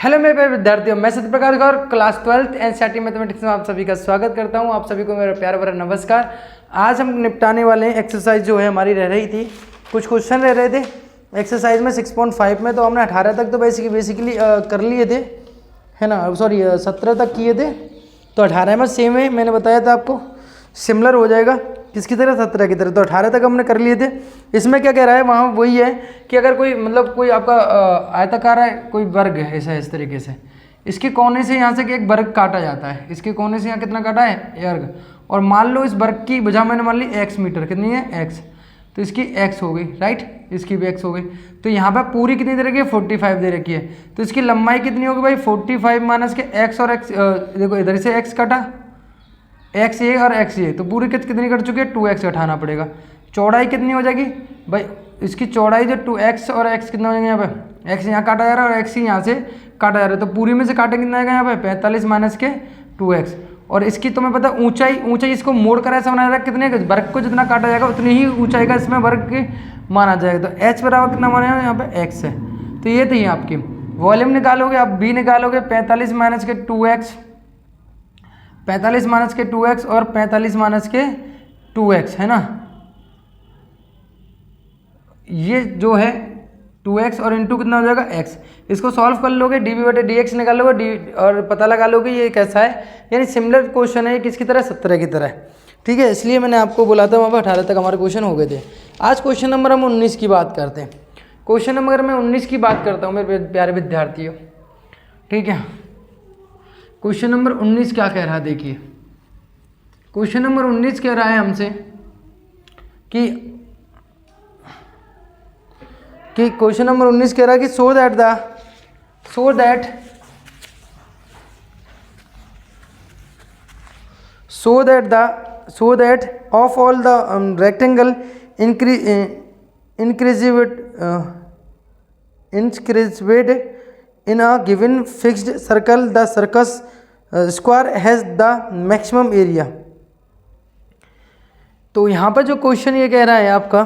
Hello मेरे प्यारे विद्यार्थियों, मैं सत्य प्रकाश गौर क्लास 12th एनसीईआरटी मैथमेटिक्स में आप सभी का स्वागत करता हूं। आप सभी को मेरा प्यार भरा नमस्कार। आज हम निपटाने वाले हैं एक्सरसाइज जो है हमारी रह रही थी, कुछ क्वेश्चन रह रहे थे एक्सरसाइज में 6.5 में। तो हमने 18 तक तो बेसिकली कर लिए थे, है ना, सॉरी 17 तक किए थे। तो 18 में सेम है, मैंने बताया था आपको सिमिलर हो जाएगा किसकी तरह, 17 की तरह। तो 18 तक हमने कर लिए थे। इसमें क्या कह रहा है, वहाँ वही है कि अगर कोई कोई आपका आयताकार है, कोई वर्ग है ऐसा इस तरीके से, इसके कोने से यहाँ से एक वर्ग काटा जाता है। इसके कोने से यहाँ कितना काटा है, वर्ग। और मान लो इस वर्ग की भुजा मैंने मान ली x मीटर, कितनी है x, तो इसकी x हो गई, राइट, इसकी भी x हो गई। तो यहाँ पर पूरी कितनी दे रखी है, 45 दे रखी है। तो इसकी लंबाई कितनी होगी भाई, 45 माइनस के x और x, देखो इधर से x कटा, x ये और x ये, तो पूरी कितनी कट चुकी है, 2x घटाना पड़ेगा। चौड़ाई कितनी हो जाएगी भाई, इसकी चौड़ाई जो 2x और x कितना हो जाएंगे, यहाँ पे x यहाँ काटा जा रहा है और x यहाँ से काटा जा रहा है। तो पूरी में से काटे कितना आएगा यहाँ पे, 45 माइनस के 2x। और इसकी तुम्हें पता ऊंचाई इसको मोड़ कर ऐसा बनाया, कितने वर्ग को जितना काटा जाएगा उतनी ही ऊंचाई का इसमें वर्ग के माना जाएगा। तो h बराबर कितना माना है, यहाँ पे x है। तो ये थी आपकी वॉल्यूम निकालोगे, आप b निकालोगे, 45 माइनस के 2x, 45 माइनस के 2x और 45 माइनस के 2x, है ना। ये जो है 2x और इंटू कितना हो जाएगा x। इसको सॉल्व कर लोगे, dv/dx निकाल लोगे और पता लगा लोगे ये कैसा है, यानी सिमिलर क्वेश्चन है किसकी तरह, 17 की तरह, ठीक है। इसलिए मैंने आपको बोला था वहाँ पर 18 तक हमारे क्वेश्चन हो गए थे। आज क्वेश्चन नंबर हम 19 की बात करते हैं। क्वेश्चन नंबर मैं 19 की बात करता हूँ मेरे प्यारे विद्यार्थियों, ठीक है। क्वेश्चन नंबर 19 क्या कह रहा है, देखिए क्वेश्चन नंबर 19 कह रहा है हमसे कि क्वेश्चन नंबर 19 कह रहा है कि so that of all the rectangle increased in a given fixed circle, the circus square has the maximum area। तो यहाँ पर जो क्वेश्चन ये कह रहा है आपका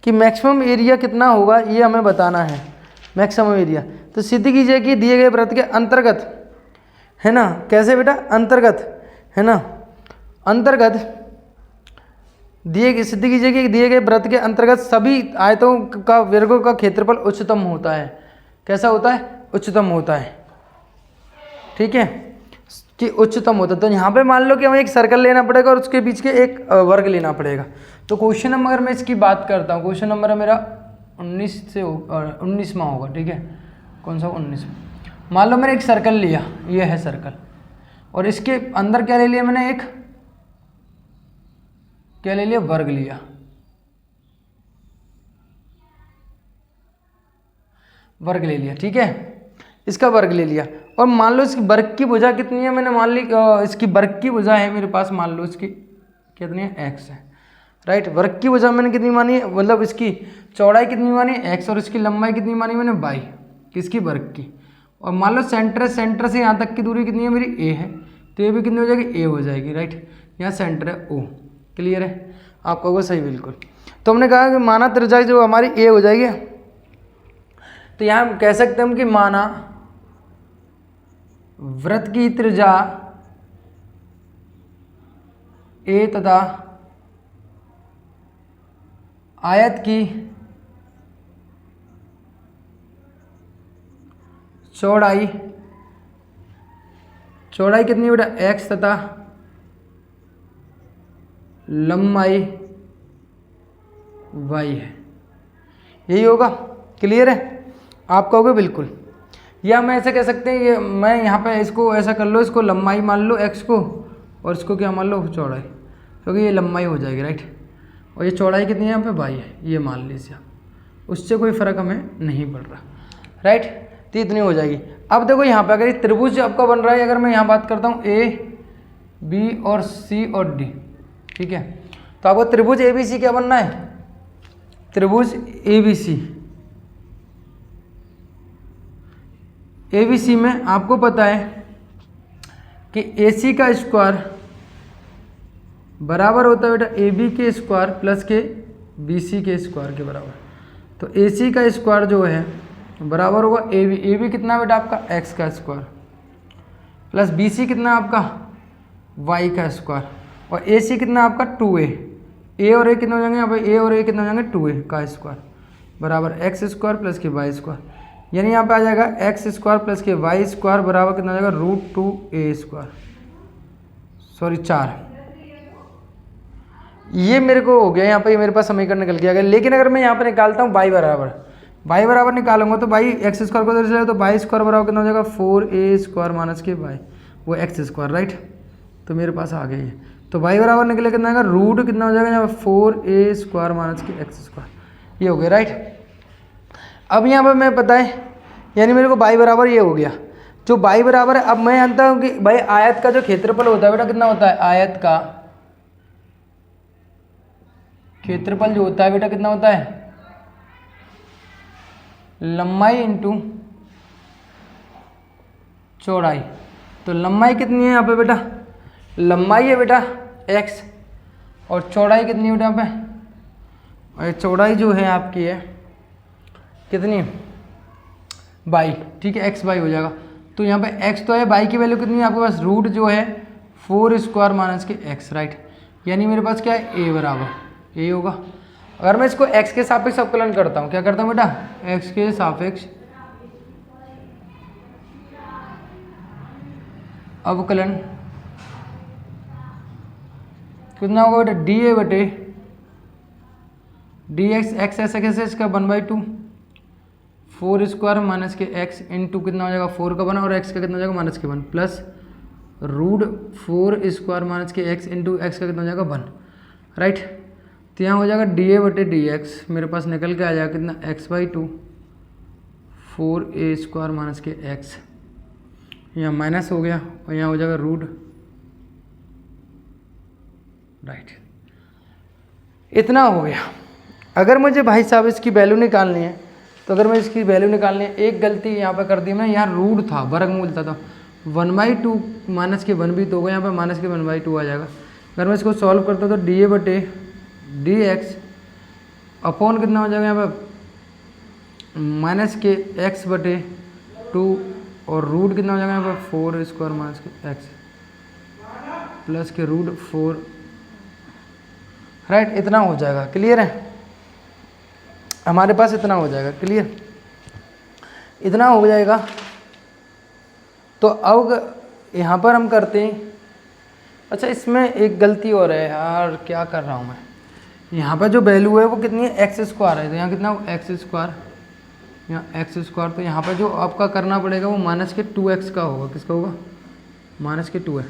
कि मैक्सिमम एरिया कितना होगा, ये हमें बताना है मैक्सिमम एरिया। तो सिद्ध कीजिए कि दिए गए वृत्त के अंतर्गत, है ना, कैसे बेटा, अंतर्गत, है ना, अंतर्गत सिद्ध कीजिए कि दिए गए वृत्त के अंतर्गत सभी आयतों का वर्गों का क्षेत्रफल उच्चतम होता है। कैसा होता है, उच्चतम होता है, ठीक है, कि उच्चतम होता है। तो यहाँ पे मान लो कि हमें एक सर्कल लेना पड़ेगा और उसके बीच के एक वर्ग लेना पड़ेगा। तो क्वेश्चन नंबर अगर मैं इसकी बात करता हूँ, क्वेश्चन नंबर है मेरा 19वां होगा, ठीक है। कौन सा, 19। मान लो मैंने एक सर्कल लिया, ये है सर्कल, और इसके अंदर क्या ले लिया मैंने, एक क्या ले लिया, वर्ग लिया, वर्ग ले लिया, ठीक है, इसका वर्ग ले लिया। और मान लो इसकी वर्ग की भुजा कितनी है, मैंने मान ली इसकी वर्ग की भुजा है मेरे पास, मान लो इसकी कितनी है, x है, राइट। वर्ग की भुजा मैंने कितनी मानी है, मतलब इसकी चौड़ाई कितनी मानी, x, और इसकी लंबाई कितनी मानी मैंने, y, किसकी, वर्ग की। और मान लो सेंटर से यहाँ तक की दूरी कितनी है मेरी, a है, तो ये भी कितनी हो जाएगी, a हो जाएगी, राइट। यहाँ सेंटर है o, क्लियर है, आपका होगा सही, बिल्कुल। तो हमने कहा कि माना त्रिज्या जो हमारी a हो जाएगी। तो यहाँ हम कह सकते हैं कि माना वृत्त की त्रिज्या a तथा आयत की चौड़ाई कितनी बेटा, x तथा लंबाई y है, यही होगा, क्लियर है, आपका होगा, बिल्कुल। या मैं ऐसे कह सकते हैं, ये मैं यहाँ पे इसको ऐसा कर लो, इसको लंबाई मान लो x को, और इसको क्या मान लो, चौड़ाई, क्योंकि ये लंबाई हो जाएगी, राइट। और ये चौड़ाई कितनी है यहाँ पे, y है, ये मान लीजिए, उससे कोई फ़र्क हमें नहीं पड़ रहा, राइट। तो इतनी हो जाएगी। अब देखो यहाँ पे अगर ये त्रिभुज आपका बन रहा है, अगर मैं यहाँ बात करता हूँ a, b और c और d, ठीक है। तो आपको त्रिभुज ABC क्या बनना है, त्रिभुज ABC में आपको पता है कि AC का स्क्वायर बराबर होता है बेटा ए बी के स्क्वायर प्लस के बी सी के स्क्वायर के बराबर। तो ए सी का स्क्वायर जो है बराबर होगा ए बी कितना बेटा आपका एक्स का स्क्वायर प्लस बी सी कितना आपका वाई का स्क्वायर और ए सी कितना आपका 2a। ए और ए कितना हो जाएंगे यहाँ पे ए और ए कितना हो जाएंगे 2a का स्क्वायर बराबर एक्स स्क्वायर प्लस के वाई स्क्वायर। यानी यहाँ पे आ जाएगा एक्स स्क्वायर प्लस के वाई स्क्वायर बराबर कितना हो जाएगा √2a स्क्वायर, सॉरी 4। ये मेरे को हो गया यहाँ पे, मेरे पास समीकरण निकल गया। लेकिन अगर मैं यहाँ पे निकालता हूँ y बराबर निकालूंगा तो भाई एक्स स्क्वायर को इधर चलेगा तो वाई स्क्वायर बराबर कितना हो जाएगा 4a स्क्वायर माइनस के वाई वो एक्स स्क्वायर, राइट। तो मेरे पास आ गया ये, तो y बराबर निकले कितना आएगा रूट कितना हो जाएगा यहाँ पर 4a स्क्वायर माइनस के एक्स स्क्वायर, ये हो गया, राइट। अब यहाँ पर मैं पता है यानी मेरे को y बराबर ये हो गया। जो y बराबर है, अब मैं जानता हूँ कि भाई आयत का जो क्षेत्रफल होता है बेटा कितना होता है, आयत का क्षेत्रफल जो होता है बेटा कितना होता है, लंबाई इंटू चौड़ाई। तो लंबाई कितनी है यहाँ पे बेटा, लंबाई है बेटा x और चौड़ाई कितनी है बेटा यहाँ पे, और चौड़ाई जो है आपकी है कितनी y, ठीक है x y हो जाएगा। तो यहाँ पे x तो है, y की वैल्यू कितनी है आपके पास रूट जो है 4 स्क्वायर माइनस के x, राइट। यानी मेरे पास क्या है a बराबर a होगा। अगर मैं इसको x के सापेक्ष अवकलन करता हूँ, क्या करता हूँ बेटा, x के सापेक्ष अवकलन कितना होगा बेटा dA बटे dx, x ऐसे कैसे इसका 1/2 4 स्क्वायर माइनस के x इंटू कितना हो जाएगा 4 का 1 और x का कितना हो जाएगा माइनस के 1 प्लस √4 स्क्वायर माइनस के x इंटू x का कितना हो जाएगा 1, राइट। तो यहाँ हो जाएगा dA बटे dx, मेरे पास निकल के आ जाएगा कितना x/2 4a स्क्वायर माइनस के x, यहाँ माइनस हो गया और यहाँ हो जाएगा रूट, राइट। इतना हो गया। अगर मुझे भाई साहब इसकी वैल्यू निकालनी है तो अगर मैं इसकी वैल्यू निकालनी है, एक गलती यहाँ पे कर दी मैंने, यहाँ रूट था वर्गमूल था तो 1/2 माइनस के 1 भी तो होगा, यहाँ पे माइनस के 1/2 आ जाएगा। अगर मैं इसको सॉल्व करता हूँ तो dA बटे dx अपॉन कितना हो जाएगा यहाँ पे माइनस के x बटे 2 और रूट कितना हो जाएगा यहाँ पे 4 स्क्वायर माइनस के x प्लस के √4, राइट। इतना हो जाएगा, क्लियर है, हमारे पास इतना हो जाएगा, क्लियर, इतना हो जाएगा। तो अब यहाँ पर हम करते हैं, अच्छा इसमें एक गलती और है यार, क्या कर रहा हूँ मैं, यहाँ पर जो वैल्यू है वो कितनी है एक्स स्क्वायर है, तो यहाँ कितना एक्स स्क्वायर, यहाँ एक्स स्क्वायर, तो यहाँ पर जो आपका करना पड़ेगा वो माइनस के 2x का होगा, किसका होगा माइनस के 2 है,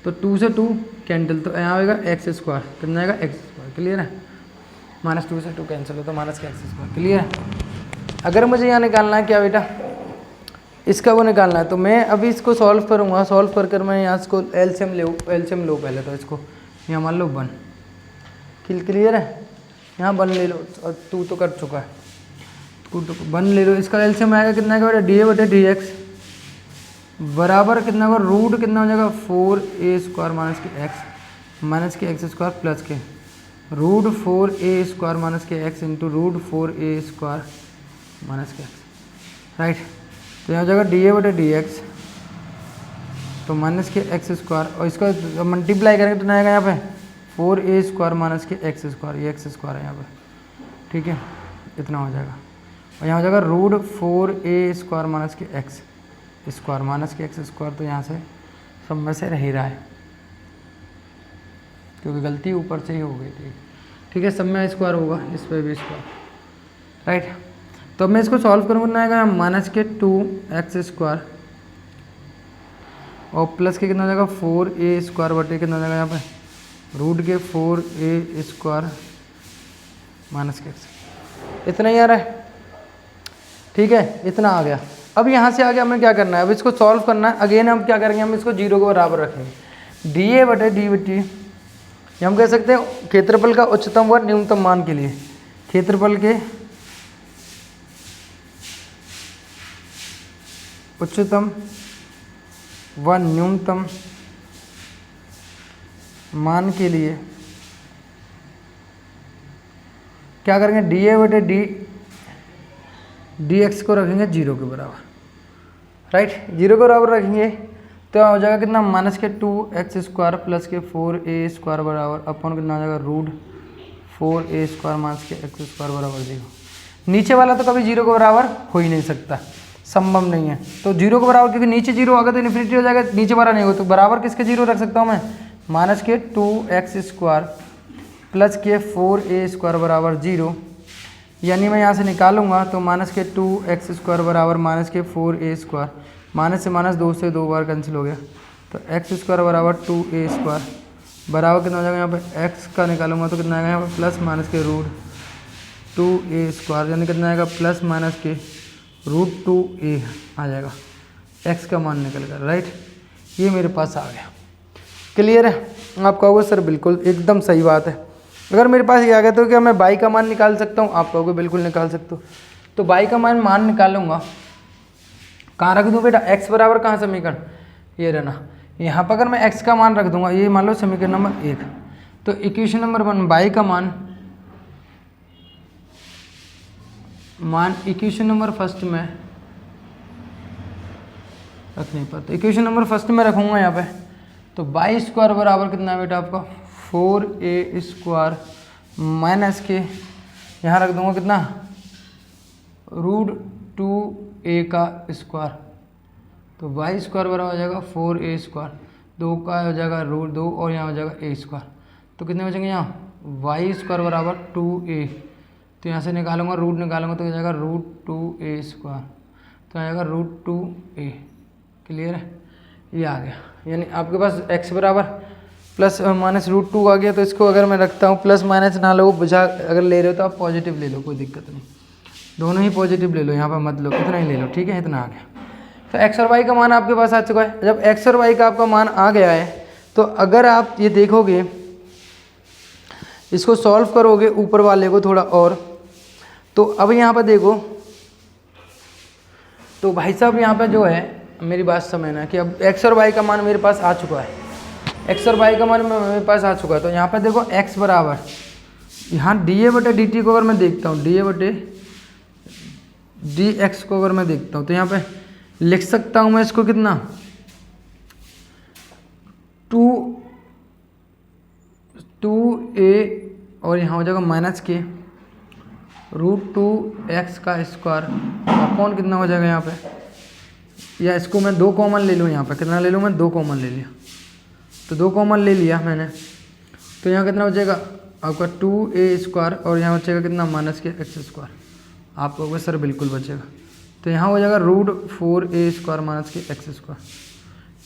तो 2 से 2 कैंसिल, तो यहाँ आएगा एक्स स्क्वायर, कितना आएगा एक्स स्क्वायर, क्लियर है, -2 से 2 कैंसिल हो तो माइनस के एक्स स्क्वायर, क्लियर है। अगर मुझे यहाँ निकालना है क्या बेटा, इसका वो निकालना है, तो मैं अभी इसको सॉल्व करूँगा, सॉल्व कर कर मैं यहाँ इसको एलसीएम लो पहले, तो इसको यहाँ मान लो 1, क्लियर है, यहाँ 1 ले लो और 2 तो कर चुका है, 1 ले लो, इसका एलसीएम आएगा कितना का बेटा dA बटे dx बराबर कितना होगा रूट कितना हो जाएगा 4a स्क्वायर माइनस के x स्क्वायर प्लस के √4a स्क्वायर माइनस के x into √4a square minus के x, राइट। तो यहाँ हो जाएगा dA बटे dx तो माइनस के x स्क्वायर और इसका मल्टीप्लाई करेंगे तो आएगा यहाँ पे 4a स्क्वायर माइनस के x स्क्वायर, ये x स्क्वायर है यहाँ पे, ठीक है, इतना हो जाएगा। और यहाँ हो जाएगा √4a स्क्वायर माइनस के x स्क्वायर माइनस के x स्क्वायर, तो यहाँ से सब में से रह ही रहा है क्योंकि गलती ऊपर से ही हो गई थी, ठीक है, सब में स्क्वायर होगा, इस पर भी स्क्वायर, राइट। तो अब मैं इसको सॉल्व करूँगा, आएगा माइनस के 2x स्क्वायर और प्लस के कितना हो जाएगा 4a स्क्वायर बटे कितना हो जाएगा यहाँ पे रूट के 4a स्क्वायर माइनस के x, इतना ही आ रहा है, ठीक है, इतना आ गया। अब यहाँ से आगे हमें क्या करना है, अब इसको सॉल्व करना है, अगेन हम क्या करेंगे, हम इसको 0 के बराबर रखेंगे, dA बटे dt, हम कह सकते हैं क्षेत्रफल का उच्चतम व न्यूनतम मान के लिए, क्षेत्रफल के उच्चतम व न्यूनतम मान के लिए क्या करेंगे, dA बटे dx को रखेंगे 0 के बराबर, राइट, 0 के बराबर रखेंगे तो हो जाएगा कितना माइनस के 2x² प्लस के 4a² बराबर अपॉन कितना हो जाएगा रूट 4a² माइनस के x² बराबर 0। नीचे वाला तो कभी 0 के बराबर हो ही नहीं सकता, संभव नहीं है। तो 0 के बराबर, क्योंकि नीचे 0 आगे तो इन्फिनिटी हो जाएगा, नीचे बराबर नहीं हो तो बराबर किसके 0 रख सकता हूँ मैं, माइनस के 2x² प्लस के 4a² बराबर 0। यानी मैं यहाँ से निकालूंगा तो माइनस के 2x² बराबर माइनस के 4a², माइनस से माइनस 2 से 2 बार कैंसिल हो गया, तो x² बराबर 2a² बराबर कितना हो जाएगा, यहाँ पे x का निकालूंगा तो कितना आएगा यहाँ पे प्लस माइनस के रूट 2a², यानी कितना आएगा प्लस माइनस के रूट 2a आ जाएगा, x का मान निकल गया, राइट। ये मेरे पास आ गया, क्लियर है। आप कहोगे सर बिल्कुल एकदम सही बात है, अगर मेरे पास ये आ गया तो क्या मैं y का मान निकाल सकता हूँ, आप कहोगे बिल्कुल निकाल सकते हो। तो y का मान निकालूंगा, कहाँ रख दूँ बेटा, x बराबर कहाँ समीकरण, ये रहना, यहाँ पर अगर मैं x का मान रख दूंगा, ये मान लो समीकरण नंबर 1, तो इक्वेशन नंबर 1 y का मान इक्वेशन नंबर फर्स्ट में रखने पर, तो इक्वेशन नंबर फर्स्ट में रखूँगा यहाँ पे, तो y² बराबर कितना है बेटा आपका 4a² माइनस के यहाँ रख दूंगा कितना रूट 2a का स्क्वायर, तो y² बराबर हो जाएगा 4a², 2 का हो जाएगा रूट 2 और यहाँ हो जाएगा a², तो कितने बचेंगे यहाँ y² बराबर 2a, तो यहाँ से निकालूंगा रूट निकालूंगा तो हो जाएगा रूट 2a², तो आ जाएगा रूट 2a, क्लियर है, ये आ गया। यानी आपके पास x बराबर प्लस माइनस रूट 2 आ गया, तो इसको अगर मैं रखता हूँ प्लस माइनस ना लो, बुझा अगर ले रहे हो तो आप पॉजिटिव ले लो, कोई दिक्कत नहीं, दोनों ही पॉजिटिव ले लो, यहाँ पर मत लो, इतना ही ले लो, ठीक है, इतना आ गया। तो x और y का मान आपके पास आ चुका है। जब x और y का आपका मान आ गया है तो अगर आप ये देखोगे, इसको सॉल्व करोगे ऊपर वाले को थोड़ा और, तो अब यहाँ पर देखो, तो भाई साहब यहाँ पर जो है, मेरी बात समझना कि अब x और y का मान मेरे पास आ चुका है, x और y का मान मेरे पास आ चुका है। तो यहाँ पर देखो x बराबर, यहाँ dA/dt को अगर मैं देखता हूँ, dA/dx को अगर मैं देखता हूँ, तो यहाँ पे लिख सकता हूँ मैं इसको कितना 2a और यहाँ हो जाएगा माइनस के रूट 2x का स्क्वायर अपॉन कितना हो जाएगा यहाँ पे, या इसको मैं 2 कॉमन ले लूँ, यहाँ पे कितना ले लूँ मैं 2 कॉमन ले लिया, तो 2 कॉमन ले लिया मैंने, तो यहाँ कितना बचेगा आपका 2a² और यहाँ बचेगा कितना माइनस के x², आप कहोगे सर बिल्कुल बचेगा, तो यहाँ हो जाएगा रूट 4a² माइनस के x²,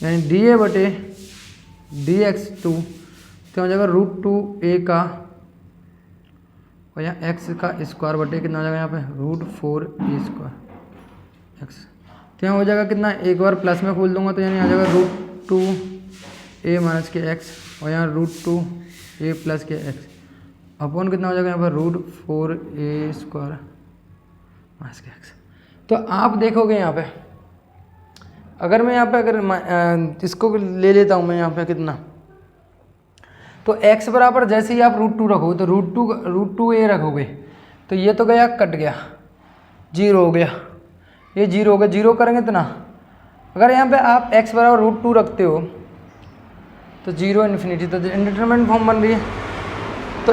यानी dA/dx2 तो हो जाएगा रूट 2a का और यहाँ x का स्क्वायर बटे कितना हो जाएगा यहाँ पे रूट 4a² x, तो यहाँ हो जाएगा कितना, एक बार प्लस में खोल दूंगा तो यानी आ जाएगा रूट 2a माइनस के x और यहाँ रूट 2a प्लस के x अपॉन कितना हो जाएगा यहाँ पर रूट 4a² माइनस के x। तो आप देखोगे यहाँ पे, अगर मैं यहाँ पे अगर इसको ले लेता हूँ मैं यहाँ पे कितना, तो x बराबर जैसे ही आप रूट 2 रखोगे तो रूट 2a रखोगे तो ये तो गया कट गया, 0 हो गया, ये 0 हो गया, 0 करेंगे तो ना, अगर यहाँ पे आप x बराबर रूट 2 रखते हो तो 0 इन्फिनिटी, तो इंडिटरमिनेट फॉर्म बन रही है। तो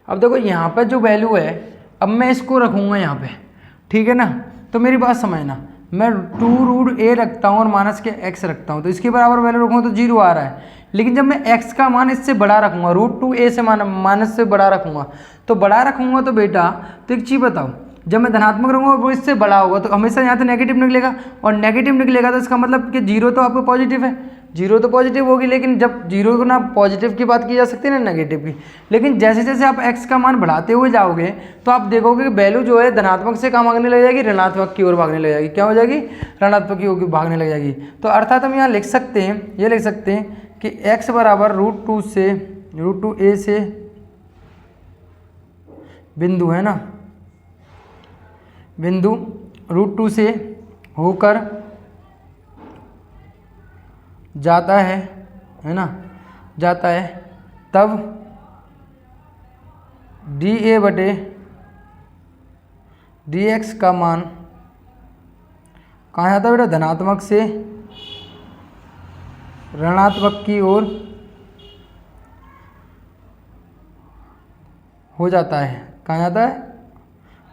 अब देखो यहाँ पर जो वैल्यू है, अब मैं इसको रखूँगा यहाँ पे, ठीक है ना, तो मेरी बात समझना, मैं 2 रूट a रखता हूँ और माइनस के x रखता हूँ, तो इसके बराबर वैल्यू रखूँगा तो 0 आ रहा है, लेकिन जब मैं x का मान इससे बड़ा रखूँगा, रूट 2a से माइनस से बड़ा रखूँगा, तो बड़ा रखूँगा तो बेटा, तो एक चीज़ बताओ, जब मैं धनात्मक रखूँगा वो इससे बड़ा होगा तो हमेशा यहाँ तो नेगेटिव निकलेगा, और नेगेटिव निकलेगा तो इसका मतलब कि 0 तो आपको पॉजिटिव है, 0 तो पॉजिटिव होगी, लेकिन जब 0 को ना पॉजिटिव की बात की जा सकती है ना नेगेटिव की, लेकिन जैसे जैसे आप x का मान बढ़ाते हुए जाओगे तो आप देखोगे कि वैल्यू जो है धनात्मक से कहाँ भागने लग जाएगी, ऋणात्मक की ओर भागने लग जाएगी, क्या हो जाएगी, ऋणात्मक की ओर भागने लग जाएगी। तो अर्थात हम यहाँ लिख सकते हैं, ये लिख सकते हैं कि x बराबर रूट 2a से बिंदु है ना, बिंदु √2 से होकर जाता है ना, जाता है, तब dA/dx का मान कहाँ जाता है बेटा, धनात्मक से ऋणात्मक की ओर हो जाता है। कहाँ जाता है,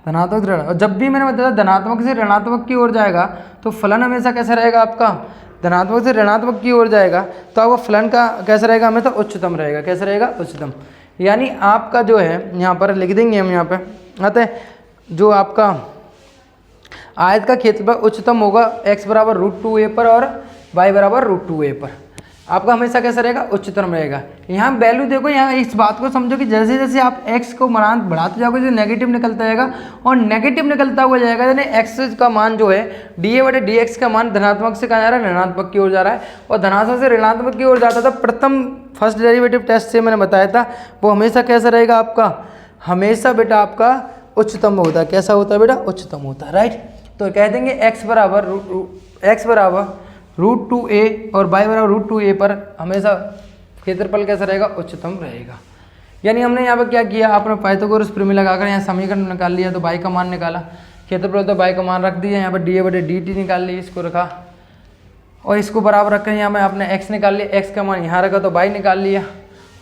धनात्मक से ऋणात्मक। और जब भी मैंने बताया धनात्मक से ऋणात्मक की ओर जाएगा तो फलन हमेशा कैसा रहेगा आपका, धनात्मक से ऋणात्मक की ओर जाएगा तो आपका फलन का कैसा रहेगा, हमेशा उच्चतम रहेगा। कैसा रहेगा, उच्चतम। यानी आपका जो है यहाँ पर लिख देंगे हम, यहाँ पे आते हैं जो आपका आयत का क्षेत्रफल उच्चतम होगा x बराबर √2a पर और y बराबर √2a पर। आपका हमेशा कैसा रहेगा, उच्चतम रहेगा। यहाँ वैल्यू देखो, यहाँ इस बात को समझो कि जैसे जैसे आप x को मान बढ़ाते जाओगे तो नेगेटिव निकलता जाएगा और नेगेटिव निकलता हुआ जाएगा, यानी x का मान जो है dA/dx का मान धनात्मक से कहाँ जा रहा है, ऋणात्मक की ओर जा रहा है। और धनात्मक से ऋणात्मक की ओर जाता था प्रथम फर्स्ट डेरिवेटिव टेस्ट से मैंने बताया था, वो हमेशा कैसा रहेगा आपका, हमेशा बेटा आपका उच्चतम होता है। कैसा होता है बेटा, उच्चतम होता है, राइट। तो कह देंगे x बराबर √2a और y बराबर √2a पर हमेशा क्षेत्रफल कैसा रहेगा, उच्चतम रहेगा। यानी हमने यहाँ पर क्या किया, आपने पाइथागोरस प्रमेय लगाकर यहाँ समीकरण निकाल लिया, तो y का मान निकाला, क्षेत्रफल तो y का मान रख दिया, यहाँ पर dA/dt निकाल लिया, इसको रखा और इसको बराबर रखकर यहाँ में आपने x निकाल लिया, x का मान यहाँ रखा तो y निकाल लिया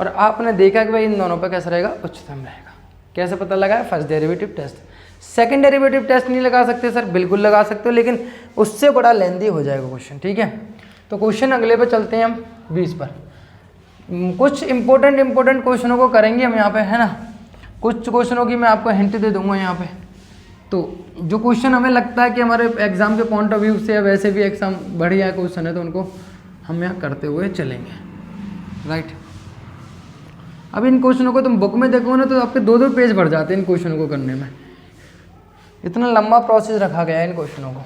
और आपने देखा कि भाई इन दोनों पर कैसा रहेगा, उच्चतम रहेगा। कैसे पता लगा है, first derivative test. Second derivative test नहीं लगा सकते सर, बिल्कुल लगा सकते हो, लेकिन उससे बड़ा लेंदी हो जाएगा क्वेश्चन, ठीक है। तो क्वेश्चन अगले पे चलते हैं हम 20 पर। कुछ इंपॉर्टेंट क्वेश्चनों को करेंगे हम यहाँ पे, है ना। कुछ क्वेश्चनों की मैं आपको हिंट दे दूंगा यहाँ पे। तो जो क्वेश्चन हमें लगता है कि हमारे एग्जाम के पॉइंट ऑफ व्यू से या वैसे भी एग्जाम बढ़िया क्वेश्चन है तो उनको हम यहाँ करते हुए चलेंगे, राइट। अब इन क्वेश्चनों को तुम बुक में देखो ना तो आपके 2-2 पेज भर जाते हैं इन क्वेश्चनों को करने में, इतना लंबा प्रोसेस रखा गया है इन क्वेश्चनों को।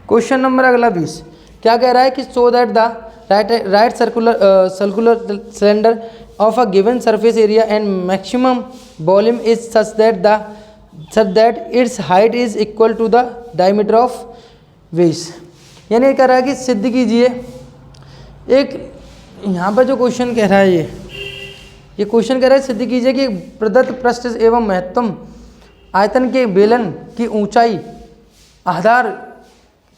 क्वेश्चन नंबर अगला 20 क्या कह रहा है कि so that the right circular cylinder of a given surface area and maximum volume is such that its height is equal to the diameter of base. यानी कह रहा है कि सिद्ध कीजिए, एक यहाँ पर जो क्वेश्चन कह रहा है ये क्वेश्चन कह रहा है सिद्ध कीजिए कि प्रदत्त पृष्ठ एवं महत्तम आयतन के बेलन की ऊंचाई आधार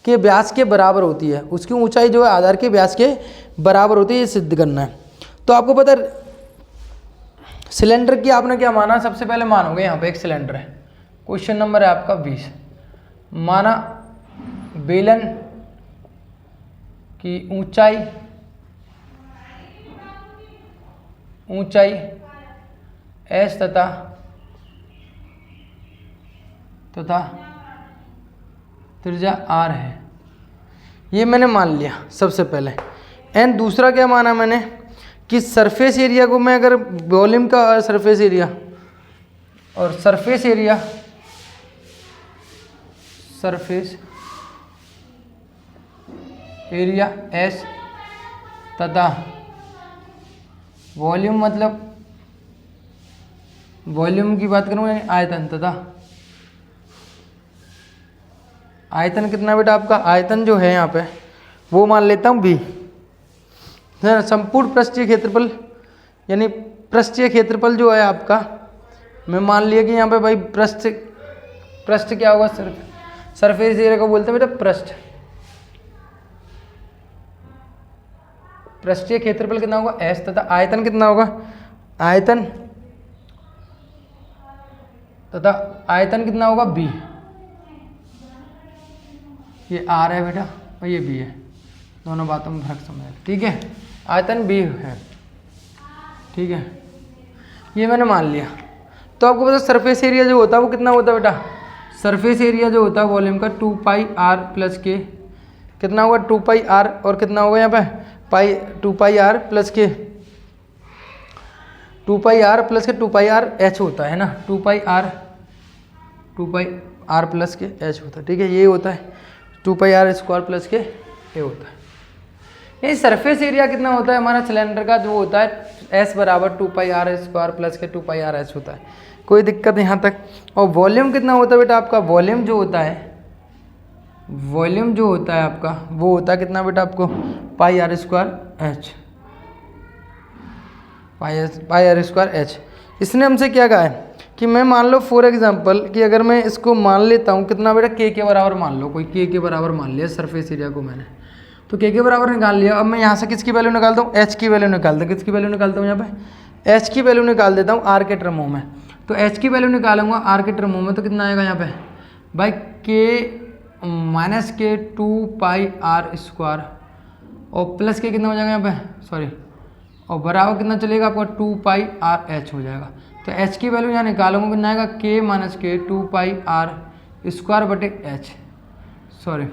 के व्यास के बराबर होती है, उसकी ऊंचाई जो है आधार के व्यास के बराबर होती है, ये सिद्ध करना है। तो आपको पता है सिलेंडर की आपने क्या माना, सबसे पहले मानोगे यहाँ पे एक सिलेंडर है, क्वेश्चन नंबर है आपका 20। माना बेलन की ऊंचाई एस तथा त्रिज्या आर है, ये मैंने मान लिया सबसे पहले। एंड दूसरा क्या माना मैंने कि सरफेस एरिया को मैं अगर वॉल्यूम का सरफेस एरिया और सरफेस एरिया एस तथा वॉल्यूम मतलब वॉल्यूम की बात करूँ आयतन, तथा आयतन कितना बेटा आपका, आयतन जो है यहाँ पे वो मान लेता हूँ b। संपूर्ण पृष्ठीय क्षेत्रफल यानी पृष्ठीय क्षेत्रफल जो है आपका, मैं मान लिया कि यहाँ पे भाई पृष्ठ क्या होगा, सरफेस एरिया को बोलते हैं बेटा पृष्ठ। पृष्ठीय क्षेत्रफल कितना होगा s तथा आयतन कितना होगा, आयतन कितना होगा b। ये r है बेटा और ये b है, दोनों बातों में फर्क समझ, ठीक है। आयतन b है, ठीक है, ये मैंने मान लिया। तो आपको पता सरफेस एरिया जो होता है वो कितना होता है बेटा, सरफेस एरिया जो होता है वॉल्यूम का 2πr प्लस के कितना होगा 2πr और कितना होगा यहाँ पे 2πr प्लस के 2πr h होता है ना, 2πr प्लस के h होता है, ठीक है। ये होता है 2πr² प्लस के ये होता है। ये सरफेस एरिया कितना होता है हमारा सिलेंडर का, जो होता है S बराबर 2πr² प्लस के 2πrh होता है, कोई दिक्कत यहाँ तक। और वॉल्यूम कितना होता है बेटा आपका, वॉल्यूम जो होता है आपका वो होता है कितना बेटा आपको, πr²h, πr²h। इसने हमसे क्या कहा है कि मैं मान लो फॉर एग्जांपल कि अगर मैं इसको मान लेता हूँ कितना बेटा, k के बराबर मान लो, कोई k के बराबर मान लिया सरफेस एरिया को मैंने, तो k के बराबर निकाल लिया। अब मैं यहाँ से किसकी वैल्यू निकालता हूँ, h की वैल्यू निकालता हूँ। किसकी वैल्यू निकालता हूँ, यहाँ पे h की वैल्यू निकाल देता हूँ r के टर्मों में। तो h की वैल्यू निकालूंगा r के टर्मों में, तो कितना आएगा यहाँ पे भाई, k माइनस के 2πr² और प्लस के कितना हो जाएगा यहाँ पे, सॉरी, और बराबर कितना चलेगा आपका 2πrh हो जाएगा। तो h की वैल्यू यहाँ निकालूंगा, कितना आएगा k माइनस के 2πr² बटे h, सॉरी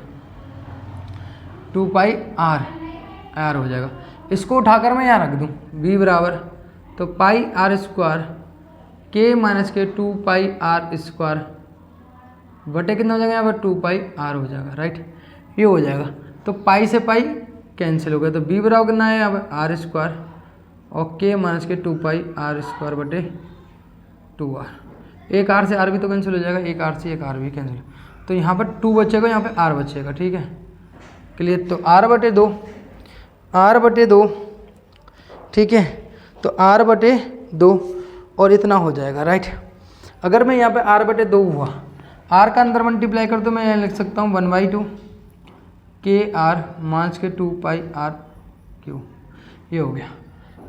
2πr हो जाएगा। इसको उठाकर मैं यहाँ रख दूँ v बराबर, तो πr² k माइनस के 2πr² बटे कितना हो जाएगा यहाँ पर 2πr हो जाएगा, राइट, ये हो जाएगा। तो पाई से पाई कैंसिल हो गया, तो b बराबर कितना है यहाँ पर r² और k माइनस के 2πr² बटे 2r। एक r से r भी तो कैंसिल हो जाएगा, एक r से एक r भी कैंसिल। तो यहाँ पर 2 बचेगा, यहाँ पे r बचेगा, ठीक है, क्लियर। तो r बटे 2, ठीक है, तो r बटे 2 और इतना हो जाएगा, राइट। अगर मैं यहाँ पे r बटे 2 हुआ, r का अंदर मल्टीप्लाई कर, तो मैं यहाँ लिख सकता हूँ 1/2 kr माइनस के 2πr², ये हो गया।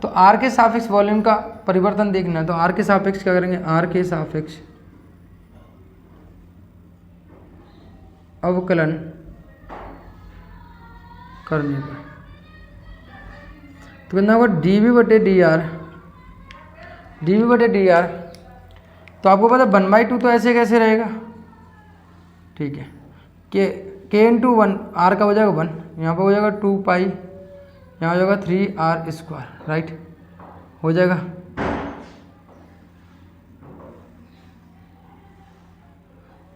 तो r के सापेक्ष वॉल्यूम का परिवर्तन देखना है, तो r के सापेक्ष क्या करेंगे, r के सापेक्ष अवकलन करने पर तो कितना होगा, dv बटे dr। तो आपको पता 1/2 तो ऐसे कैसे रहेगा, ठीक है, k इंटू 1, r का हो जाएगा 1, यहाँ पर हो जाएगा 2π, यहाँ हो जाएगा 3r², राइट, हो जाएगा।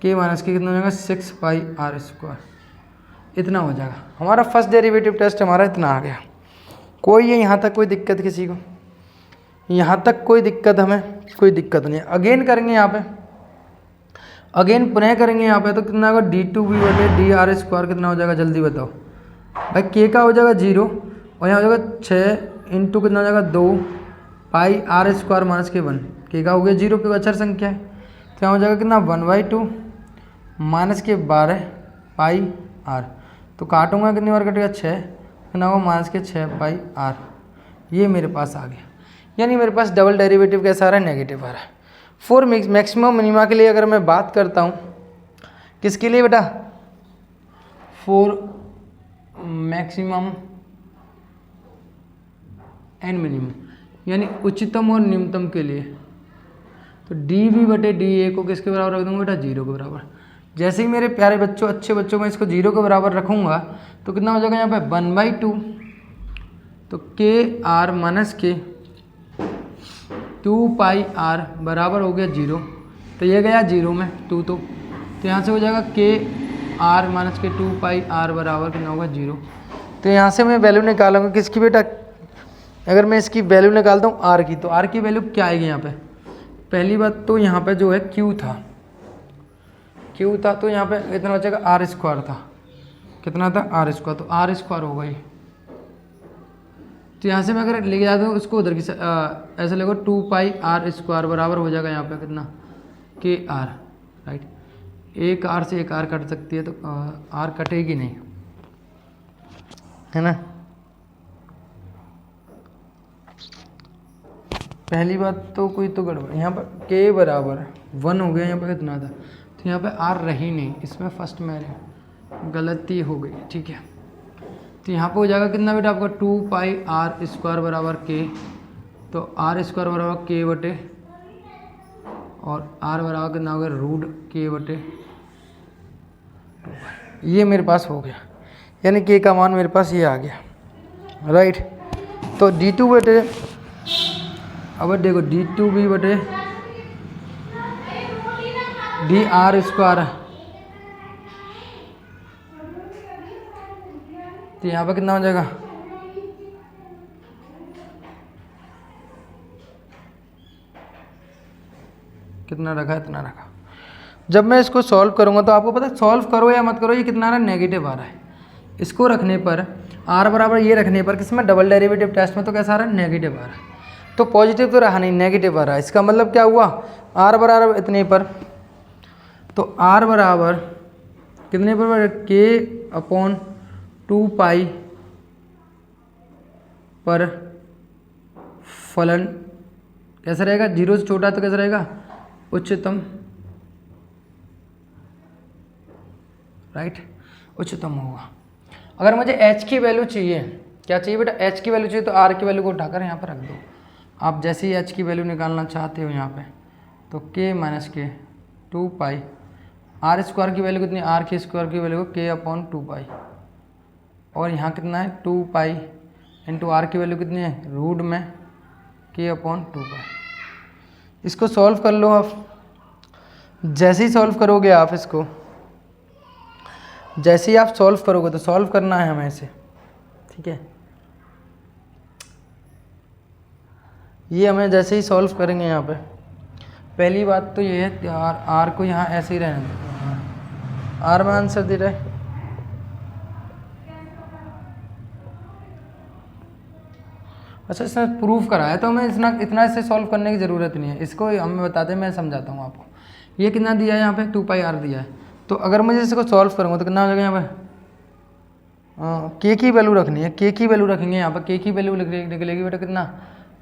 k माइनस के कितना हो जाएगा 6πr², इतना हो जाएगा। हमारा फर्स्ट डेरिवेटिव टेस्ट हमारा इतना आ गया। कोई है यहाँ तक कोई दिक्कत किसी को, यहाँ तक कोई दिक्कत, हमें कोई दिक्कत नहीं है। अगेन करेंगे यहाँ पे, अगेन पुनः करेंगे यहाँ पे, तो कितना होगा d2v बटे dr² कितना हो जाएगा, जल्दी बताओ भाई। k का हो जाएगा 0 और यहाँ हो जाएगा 6 इंटू कितना हो जाएगा 2πr² माइनस के 1, k का हो गया 0 क्योंकि अक्षर संख्या है। तो यहाँ हो जाएगा कितना 1/2 माइनस के 12πr, तो काटूंगा कितनी बार कटेगा 6, कितना होगा माइनस के 6πr, ये मेरे पास आ गया। यानी मेरे पास डबल डेरिवेटिव कैसा आ रहा है, नेगेटिव आ रहा है। फॉर मैक्सिमम मिनिमा के लिए अगर मैं बात करता हूँ, किसके लिए बेटा, फॉर मैक्सिमम एंड मिनिमम, यानी उच्चतम और न्यूनतम के लिए, तो dv बटे dA को किसके बराबर रख दूँगा बेटा, 0 के बराबर। जैसे ही मेरे प्यारे बच्चों, अच्छे बच्चों में इसको 0 के बराबर रखूँगा, तो कितना हो जाएगा यहाँ पे 1/2, तो kr माइनस के 2πr बराबर हो गया 0, तो ये गया 0 में 2, तो यहाँ से हो जाएगा kr माइनस के 2πr बराबर कितना होगा 0। तो यहाँ से मैं वैल्यू निकालूंगा किसकी बेटा, अगर मैं इसकी वैल्यू निकालता हूँ r की, तो r की वैल्यू क्या आएगी यहाँ पे। पहली बात तो यहाँ पे जो है q था, तो यहाँ पे इतना बचेगा r² था, कितना था r², तो r² होगा ये। तो यहाँ से मैं अगर लेके जाता हूँ उसको उधर की ऐसा लगेगा 2πr² बराबर हो जाएगा यहाँ पे कितना kr, राइट। एक r से एक r कट सकती है, तो r कटेगी नहीं, है ना। पहली बात तो कोई तो गड़बड़, यहाँ पर k बराबर 1 हो गया, यहाँ पर कितना था, तो यहाँ पे r रही नहीं, इसमें फर्स्ट में गलती हो गई, ठीक है। तो यहाँ पे हो जाएगा कितना बेटा आपका 2πr² बराबर k, तो r² बराबर k बटे, और r बराबर कितना हो गया √k बटे 2, ये मेरे पास हो गया, यानी k का मान मेरे पास ये आ गया, राइट। तो d2 बटे, अब देखो d2v बटे dr² तो यहाँ पर कितना हो जाएगा, कितना रखा, इतना रखा। जब मैं इसको सॉल्व करूँगा तो आपको पता है, सॉल्व करो या मत करो, ये कितना आ रहा है, नेगेटिव आ रहा है। इसको रखने पर r बराबर ये रखने पर किसमें, डबल डेरिवेटिव टेस्ट में तो कैसा आ रहा है, नेगेटिव आ रहा है। तो पॉजिटिव तो रहा नहीं, नेगेटिव आ रहा है। इसका मतलब क्या हुआ, r बराबर इतने पर, तो r बराबर कितने पर, k/2 पर फलन कैसा रहेगा, 0 से छोटा तो कैसा रहेगा, उच्चतम, राइट, उच्चतम होगा। अगर मुझे h की वैल्यू चाहिए, क्या चाहिए बेटा, h की वैल्यू चाहिए, तो r की वैल्यू को उठाकर यहाँ पर रख दो। आप जैसे ही h की वैल्यू निकालना चाहते हो यहाँ पे, तो k - k 2 r स्क्वायर की वैल्यू कितनी, r की स्क्वायर की वैल्यू को k/2 और यहाँ कितना है 2 इंटू r की वैल्यू कितनी है, रूट में k/2। इसको सॉल्व कर लो आप। जैसे ही सॉल्व करोगे आप इसको, जैसे ही आप सॉल्व करोगे, तो सॉल्व करना है हमें इसे, ठीक है। ये हमें जैसे ही सॉल्व करेंगे यहाँ पे, पहली बात तो ये है कि आर को यहाँ ऐसे ही रहने दो। आर में आंसर दे रहा है, अच्छा इसने प्रूफ कराया, तो हमें इतना इससे सॉल्व करने की ज़रूरत नहीं है। इसको हमें बताते, मैं समझाता हूँ आपको। ये कितना दिया है यहाँ पे, 2πr दिया है। तो अगर मुझे इसको सॉल्व करूँगा तो कितना हो जाएगा यहाँ पे, के की वैल्यू रखनी है, के की वैल्यू रखेंगे यहाँ पर। के की वैल्यू निकलेगी बेटा कितना,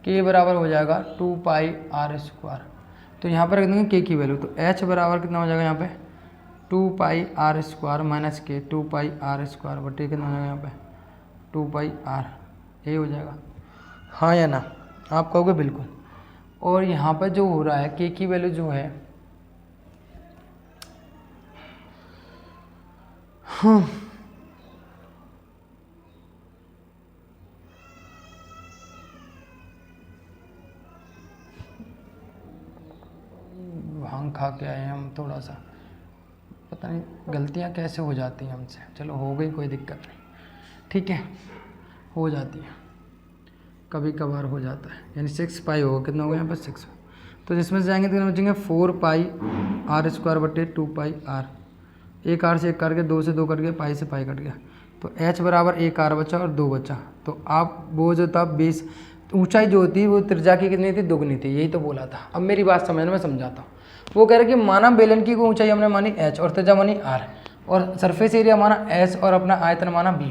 के बराबर हो जाएगा 2πr²। तो यहाँ पर रख देंगे के की वैल्यू, तो h बराबर कितना हो जाएगा यहाँ पे, 2πr² माइनस के 2πr² बटे कितना हो जाएगा यहाँ पे 2πr, ये हो जाएगा, हाँ या ना, आप कहोगे बिल्कुल। और यहाँ पर जो हो रहा है, के की वैल्यू जो है, भांग खा के आए हम, थोड़ा सा पता नहीं गलतियाँ कैसे हो जाती हैं हमसे, चलो हो गई, कोई दिक्कत नहीं, ठीक है, हो जाती है, कभी कभार हो जाता है। यानी 6π होगा, कितना होगा यहाँ पर 6। तो जिसमें से जाएंगे तो कितना बचेंगे, 4πr² बटे 2πr। एक r से एक करके, 2 से 2 कट गया, पाई से पाई कट गया, तो h बराबर 1r बचा और 2 बचा। तो आप वो जो था 20, ऊंचाई जो होती है वो त्रिज्या की कितनी थी, दुगनी थी, यही तो बोला था। अब मेरी बात समझना, मैं समझाता हूँ। वो कह रहे कि माना बेलन की को ऊंचाई हमने मानी h और त्रिज्या मानी r, और सरफेस एरिया माना s और अपना आयतन माना b।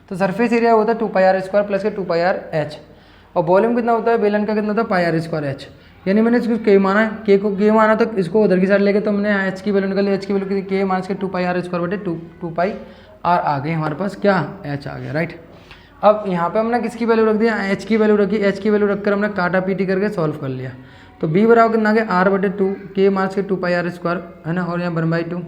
तो सरफेस एरिया होता है 2πr² प्लस के 2πrh, और वॉल्यूम कितना होता है बेलन का, कितना होता है πr²h। यानी मैंने इसको के माना है, के को के माना, तो इसको उधर की साइड लेके तो हमने h की वैल्यू निकाली, h की वैल्यू के माइनस के 2πr² बटे 2πr आ गए हमारे पास, क्या h आ गया, राइट। अब यहाँ पे हमने किसकी वैल्यू रख दिया, h की वैल्यू रखी, h की वैल्यू रखकर हमने काटा पीटी करके सॉल्व कर लिया। तो b बराबर कितना आ गया, r बटे 2 के माइनस के 2πr² है ना, और यहाँ 1/2।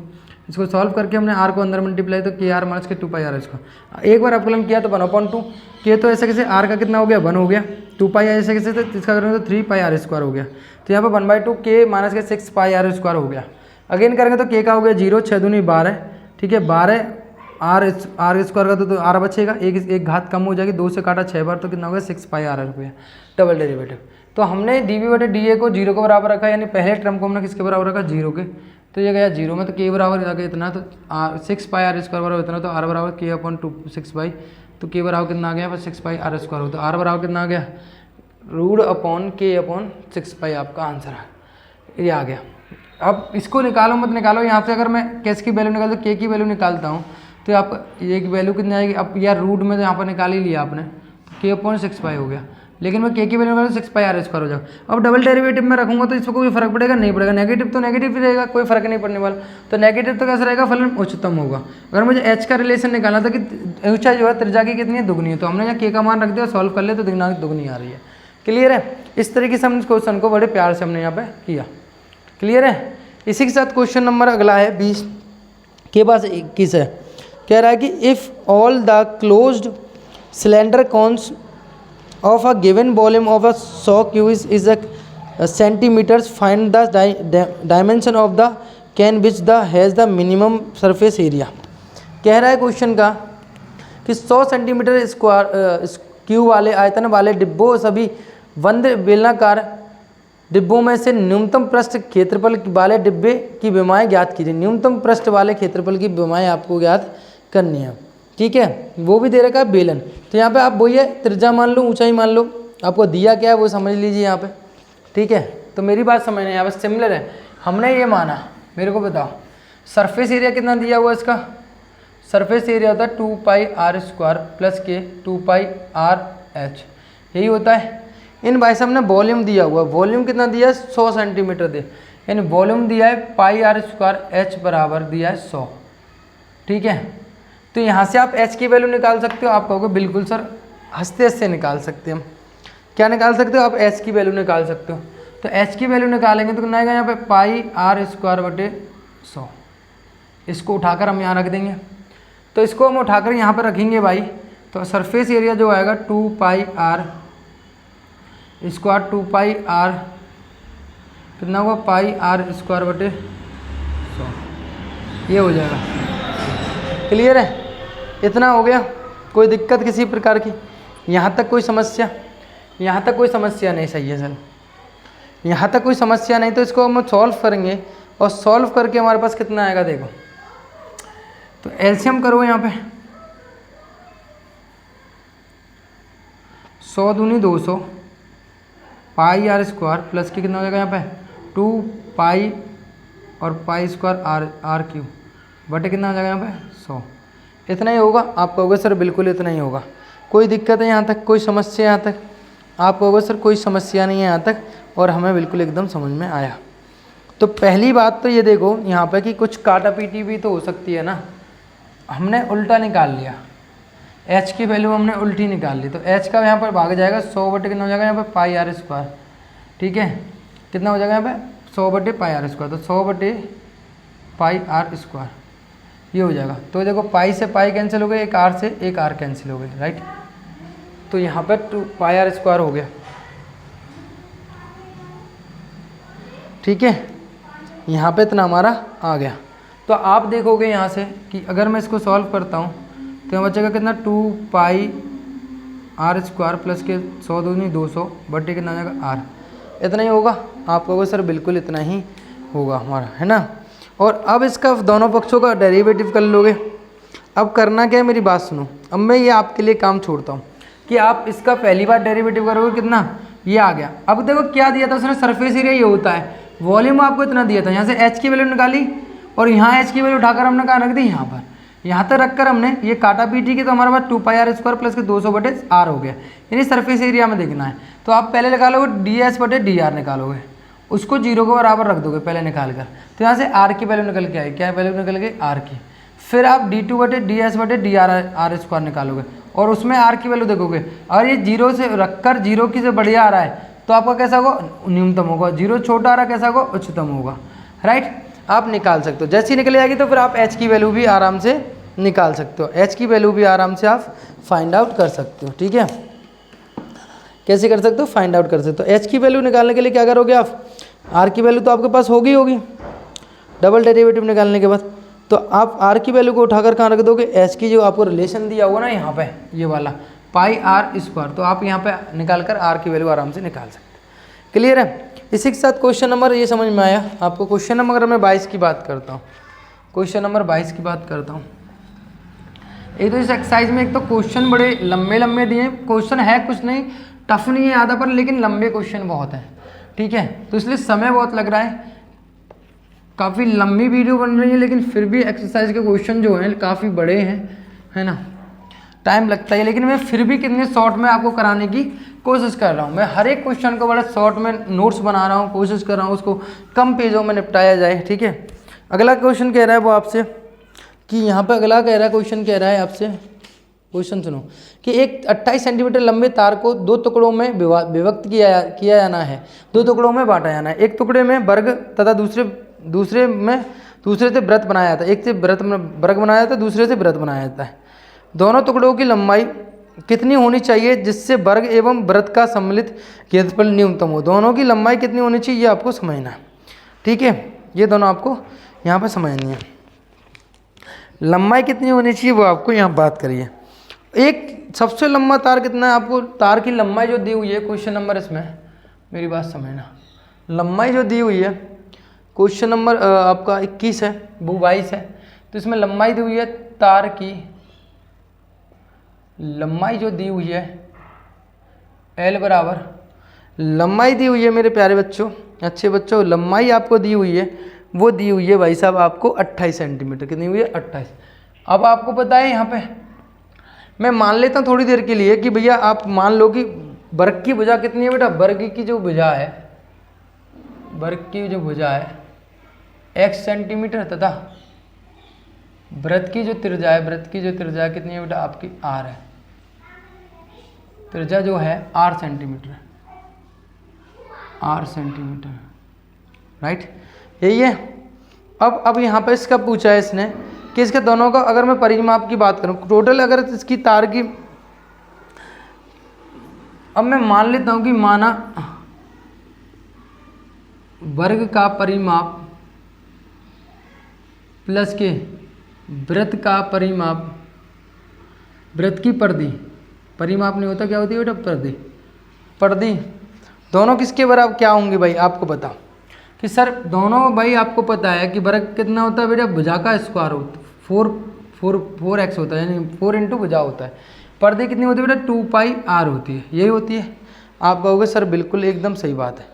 इसको सॉल्व करके हमने r को अंदर मल्टीप्लाई, तो के आर माइनस के 2πr²। एक बार अपकलन किया तो 1/2, के तो ऐसे कैसे, r का कितना हो गया, 1 हो गया, 2π ऐसे कैसे, तो इसका करेंगे तो 3πr² हो गया। तो यहाँ पर 1/2 के माइनस के 6πr² हो गया। अगेन करेंगे तो के का हो गया 0, 6 दूनी 12, ठीक है, 12 r² का तो r बचेगा, एक घात कम हो जाएगी, 2 से काटा 6 बार, तो कितना हो गया 6πr रुपया, डबल डेरिवेटिव। तो हमने dv बटे da को 0 के बराबर रखा, यानी पहले टर्म को हमने किसके बराबर रखा, 0 के, तो ये गया 0 में, तो k बराबर आ गया इतना, तो 6πr² बराबर इतना, तो r बराबर k/2 6/, तो k बराबर कितना आ गया, 6πr² हो, तो r बराबर कितना आ गया, √k/6π आपका आंसर है, ये आ गया। अब इसको निकालो मत निकालो, यहाँ से अगर मैं किस की वैल्यू निकालता हूँ, के की वैल्यू निकालता हूँ, तो आप ये वैल्यू कितनी आएगी, अब यार रूट में तो यहाँ पर निकाल ही लिया आपने, तो k/6π हो गया, लेकिन मैं के की वैल्यू निकालूँ 6πr² हो जाएगा। अब डबल डेरिवेटिव में रखूँगा तो इसको कोई फर्क पड़ेगा, नहीं पड़ेगा, नेगेटिव तो नेगेटिव ही रहेगा, कोई फर्क नहीं पड़ने वाला। तो नेगेटिव तो कैसा रहेगा, फलन उच्चतम होगा। अगर मुझे h का रिलेशन निकालना था कि ऊंचाई जो है त्रिज्या की कितनी है, दुगनी है, तो हमने यहाँ k का मान रख दिया, सॉल्व कर लिया, तो दुगनी आ रही है। क्लियर है, इस तरीके से हम इस क्वेश्चन को बड़े प्यार से हमने यहाँ पे किया। क्लियर है। इसी के साथ क्वेश्चन नंबर अगला है 20 के पास 21 है, कह रहा है कि if all the closed cylinder cons of a given volume of a saw cubes is a centimeters, find the dimension of the can which the has the minimum surface area। कह रहा है क्वेश्चन का कि 100 centimetre cube वाले आयतन वाले डिब्बों सभी बंद बेलनाकार डिब्बों में से न्यूनतम पृष्ठ क्षेत्रफल वाले डिब्बे की विमाएँ ज्ञात कीजिए। न्यूनतम पृष्ठ वाले क्षेत्रफल की विमाएँ आपको ज्ञात करनी है, ठीक है। वो भी दे रखा है बेलन, तो यहाँ पे आप वही है, त्रिज्या मान लो, ऊंचाई मान लो, आपको दिया क्या है वो समझ लीजिए यहाँ पे, ठीक है। तो मेरी बात समझना यहाँ पे सिमिलर है। हमने ये माना, मेरे को बताओ सरफेस एरिया कितना दिया हुआ इसका, सरफेस एरिया होता है 2 पाई आर स्क्वायर प्लस के 2 पाई आर एच, यही होता है। इन भाई साहब ने वॉल्यूम दिया हुआ, वॉल्यूम कितना दिया है 100 सेंटीमीटर दे, यानी वॉल्यूम दिया है पाई आर स्क्वायर, एच बराबर दिया है 100, ठीक है। तो यहाँ से आप एच की वैल्यू निकाल सकते हो। आप कहोगे बिल्कुल सर हंसते हंसते निकाल सकते हैं हम, क्या निकाल सकते हो आप, एच की वैल्यू निकाल सकते हो। तो एच की वैल्यू निकालेंगे तो कितना आएगा यहाँ पे पाई आर स्क्वायर बटे 100, इसको उठाकर हम यहाँ रख देंगे। तो इसको हम उठाकर यहाँ पर रखेंगे भाई, तो सरफेस एरिया जो आएगा 2 पाई आर स्क्वायर, 2 पाई आर कितना हुआ पाई आर स्क्वायर बटे 100, ये हो जाएगा। क्लियर है, इतना हो गया। कोई दिक्कत किसी प्रकार की, यहाँ तक कोई समस्या, यहाँ तक कोई समस्या नहीं, सही है सर, यहाँ तक कोई समस्या नहीं। तो इसको हम सॉल्व करेंगे और सॉल्व करके हमारे पास कितना आएगा देखो, तो एलसीएम करो यहाँ पे 100 दूनी 200 पाई आर स्क्वायर प्लस के कितना हो जाएगा यहाँ पे 2 पाई और पाई स्क्वायर आर क्यू बटे कितना हो जाएगा यहाँ पे 100, इतना ही होगा। आप कहोगे सर बिल्कुल इतना ही होगा, कोई दिक्कत है यहाँ तक, कोई समस्या यहाँ तक, आप कहोगे सर कोई समस्या नहीं है यहाँ तक, और हमें बिल्कुल एकदम समझ में आया। तो पहली बात तो ये देखो यहाँ पे कि कुछ काटा पीटी भी तो हो सकती है ना, हमने उल्टा निकाल लिया, एच की वैल्यू हमने उल्टी निकाल ली, तो एच का यहाँ पर भाग जाएगा 100 बटे कितना हो जाएगा यहाँ पे पाई आर स्क्वायर, ठीक है। कितना हो जाएगा यहाँ पे 100 बटे पाई आर स्क्वायर, तो 100 बटे पाई आर स्क्वायर ये हो जाएगा। तो देखो पाई से पाई कैंसिल हो गए, एक आर से एक आर कैंसिल हो गए, राइट। तो यहाँ पर 2 पाई आर स्क्वायर हो गया, ठीक है। यहाँ पे इतना हमारा आ गया। तो आप देखोगे यहाँ से कि अगर मैं इसको सॉल्व करता हूँ तो यहाँ बचेगा कितना 2 पाई आर स्क्वायर प्लस के 100 दूनी 200 बटे कितना आ जाएगा आर, इतना ही होगा। आप कहोगे सर बिल्कुल इतना ही होगा हमारा, है ना। और अब इसका दोनों पक्षों का डेरिवेटिव कर लोगे। अब करना क्या है मेरी बात सुनो, अब मैं ये आपके लिए काम छोड़ता हूँ कि आप इसका पहली बार डेरिवेटिव करोगे, कितना ये आ गया। अब देखो क्या दिया था उसने, सरफेस एरिया ये होता है, वॉल्यूम आपको इतना दिया था, यहाँ से एच की वैल्यू निकाली और यहाँ एच की वैल्यू उठाकर हमने कहाँ रख दी, यहाँ पर, यहाँ तक रखकर हमने ये काटा पीटी की, तो हमारे पास 2 पाई आर स्क्वायर प्लस के 200 बटे आर हो गया, यानी सरफेस एरिया में देखना है। तो आप पहले निकालोगे डी एस बटे डी आर निकालोगे, उसको 0 के बराबर रख दोगे पहले निकाल कर, तो यहाँ से आर की वैल्यू निकल के आई, क्या वैल्यू निकल गई आर की। फिर आप D2 बटे डी एस बटे डी आर स्क्वायर निकालोगे और उसमें आर की वैल्यू देखोगे, और ये 0 से रखकर 0 की से बढ़िया आ रहा है तो आपका कैसा होगा, न्यूनतम होगा। 0 छोटा आ रहा है कैसा होगा, उच्चतम होगा, राइट। आप निकाल सकते हो, जैसी निकल आएगी तो फिर आप एच की वैल्यू भी आराम से निकाल सकते हो, एच की वैल्यू भी आराम से आप फाइंड आउट कर सकते हो, ठीक है। कैसे कर सकते हो, फाइंड आउट कर सकते हो। एच की वैल्यू निकालने के लिए क्या करोगे आप, आर की वैल्यू तो आपके पास होगी डबल डेरिवेटिव निकालने के बाद, तो आप आर की वैल्यू को उठाकर कहाँ रख दोगे, एच की जो आपको रिलेशन दिया हुआ ना यहाँ पे ये वाला पाई आर स्क्वायर, तो आप यहाँ पे निकाल कर आर की वैल्यू आराम से निकाल सकते हैं। क्लियर है। इसी के साथ क्वेश्चन नंबर ये समझ में आया आपको। क्वेश्चन नंबर मैं 22 की बात करता हूँ, क्वेश्चन नंबर 22 की बात करता हूँ। एक तो इस एक्सरसाइज में एक तो क्वेश्चन बड़े लंबे लंबे दिए, क्वेश्चन है कुछ नहीं टफ नहीं है आधा पर, लेकिन लंबे क्वेश्चन बहुत हैं, ठीक है। तो इसलिए समय बहुत लग रहा है, काफ़ी लंबी वीडियो बन रही है, लेकिन फिर भी एक्सरसाइज के क्वेश्चन जो हैं काफ़ी बड़े हैं, है ना, टाइम लगता है। लेकिन मैं फिर भी कितने शॉर्ट में आपको कराने की कोशिश कर रहा हूँ। मैं हर एक क्वेश्चन को बड़ा शॉर्ट में नोट्स बना रहा हूँ, कोशिश कर रहा हूँ उसको कम पेजों में निपटाया जाए, ठीक है। अगला क्वेश्चन कह रहा है वो आपसे कि यहाँ पर अगला कह रहा है क्वेश्चन कह रहा है आपसे, क्वेश्चन सुनो कि एक 28 सेंटीमीटर लंबे तार को 2 टुकड़ों में विभक्त किया जाना है, 2 टुकड़ों में बांटा जाना है। एक टुकड़े में वर्ग तथा दूसरे से वृत्त बनाया जाता है, एक से वर्ग बनाया जाता है, दूसरे से वृत्त बनाया जाता है। दोनों टुकड़ों की लंबाई कितनी होनी चाहिए जिससे वर्ग एवं वृत्त का सम्मिलित क्षेत्रफल न्यूनतम हो। दोनों की लंबाई कितनी होनी चाहिए ये आपको समझना है, ठीक है। ये दोनों आपको यहाँ पर समझनी है, लंबाई कितनी होनी चाहिए वो आपको यहाँ बात करिए। एक सबसे लंबा तार कितना है, आपको तार की लंबाई जो दी हुई है क्वेश्चन नंबर, इसमें मेरी बात समझना, लंबाई जो दी हुई है क्वेश्चन नंबर आपका 21 है, वो 22 है, तो इसमें लंबाई दी हुई है, तार की लंबाई जो दी हुई है L बराबर, लंबाई दी हुई है मेरे प्यारे बच्चों, अच्छे बच्चों, लंबाई आपको दी हुई है, वो दी हुई है भाई साहब आपको 28 सेंटीमीटर, कितनी हुई है 28। अब आपको पता है यहाँ पे मैं मान लेता हूँ थोड़ी देर के लिए कि भैया आप मान लो कि वर्ग की भुजा कितनी है बेटा, वर्ग की जो भुजा है, वर्ग की जो भुजा है x सेंटीमीटर तथा वृत्त की जो त्रिज्या है, वृत्त की जो त्रिज्या कितनी है बेटा आपकी r है, त्रिज्या जो है r centimetre, r centimetre, right, यही है। अब यहाँ पे इसका पूछा है इसने कि इसके दोनों का अगर मैं परिमाप की बात करूँ टोटल, अगर इसकी तार की, अब मैं मान लेता हूँ कि माना वर्ग का परिमाप प्लस के वृत्त का परिमाप, वृत्त की परिधि, परिमाप नहीं होता, क्या होती है बेटा परिधि, परिधि, दोनों किसके बराबर क्या होंगे भाई आपको बताओ कि सर दोनों, भाई आपको पता है कि वर्ग कितना होता है बेटा, भुजा का स्क्वायर होता है, 4x होता है, यानी 4 इंटू भुजा होता है, परिधि कितनी होती है बेटा 2πr होती है, यही होती है। आप कहोगे सर बिल्कुल एकदम सही बात है,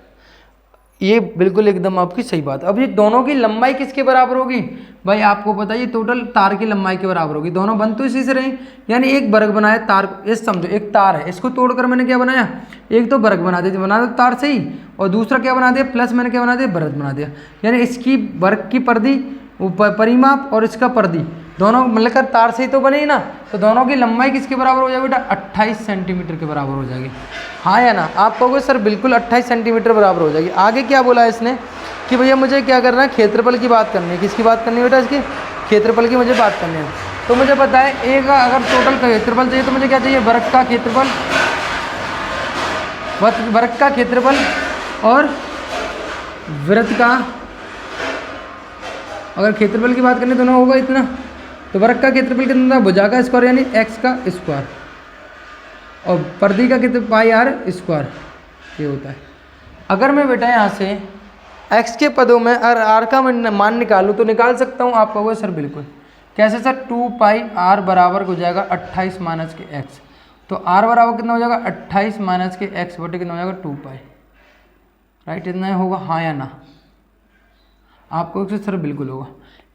ये बिल्कुल एकदम आपकी सही बात है। अब ये दोनों की लंबाई किसके बराबर होगी भाई, आपको पता है ये टोटल तार की लंबाई के बराबर होगी, दोनों बन तो इसी से रही, यानी एक वर्ग बनाया तार, ये समझो एक तार है, इसको तोड़कर मैंने क्या बनाया, एक तो वर्ग बना दिया तार से ही, और दूसरा क्या बना दिया प्लस मैंने क्या बना दिया वृत्त बना दिया, यानी इसकी वर्ग की परिधि परिमाप और इसका परिधि दोनों मिलकर तार से ही तो बने ही ना, तो दोनों की लंबाई किसके बराबर हो जाएगी बेटा 28 सेंटीमीटर के बराबर हो जाएगी, हाँ या ना। आप कहोगे सर बिल्कुल 28 सेंटीमीटर बराबर हो जाएगी। आगे क्या बोला है इसने कि भैया मुझे क्या करना है, क्षेत्रफल की बात करनी है, किसकी बात करनी है बेटा, इसके क्षेत्रफल की मुझे बात करनी है। तो मुझे पता है एक अगर टोटल का क्षेत्रफल चाहिए तो मुझे क्या चाहिए, वर्ग का क्षेत्रफल, वर्ग का क्षेत्रफल और वृत्त का, अगर क्षेत्रफल की बात करनी तो ना होगा इतना, तो वर्ग का क्षेत्रफल कितना था, भुजा का स्क्वायर यानी x का स्क्वायर, और परिधि का कितना πr स्क्वायर, ये होता है। अगर मैं बेटा यहाँ से x के पदों में अगर r का मान निकालूँ तो निकाल सकता हूँ, आप कहोगे सर बिल्कुल, कैसे सर, 2πr बराबर हो जाएगा 28 माइनस के x, तो r बराबर कितना हो जाएगा 28 माइनस के x बटे कितना हो जाएगा 2π, राइट, इतना होगा हाँ या ना, आपको सर बिल्कुल होगा,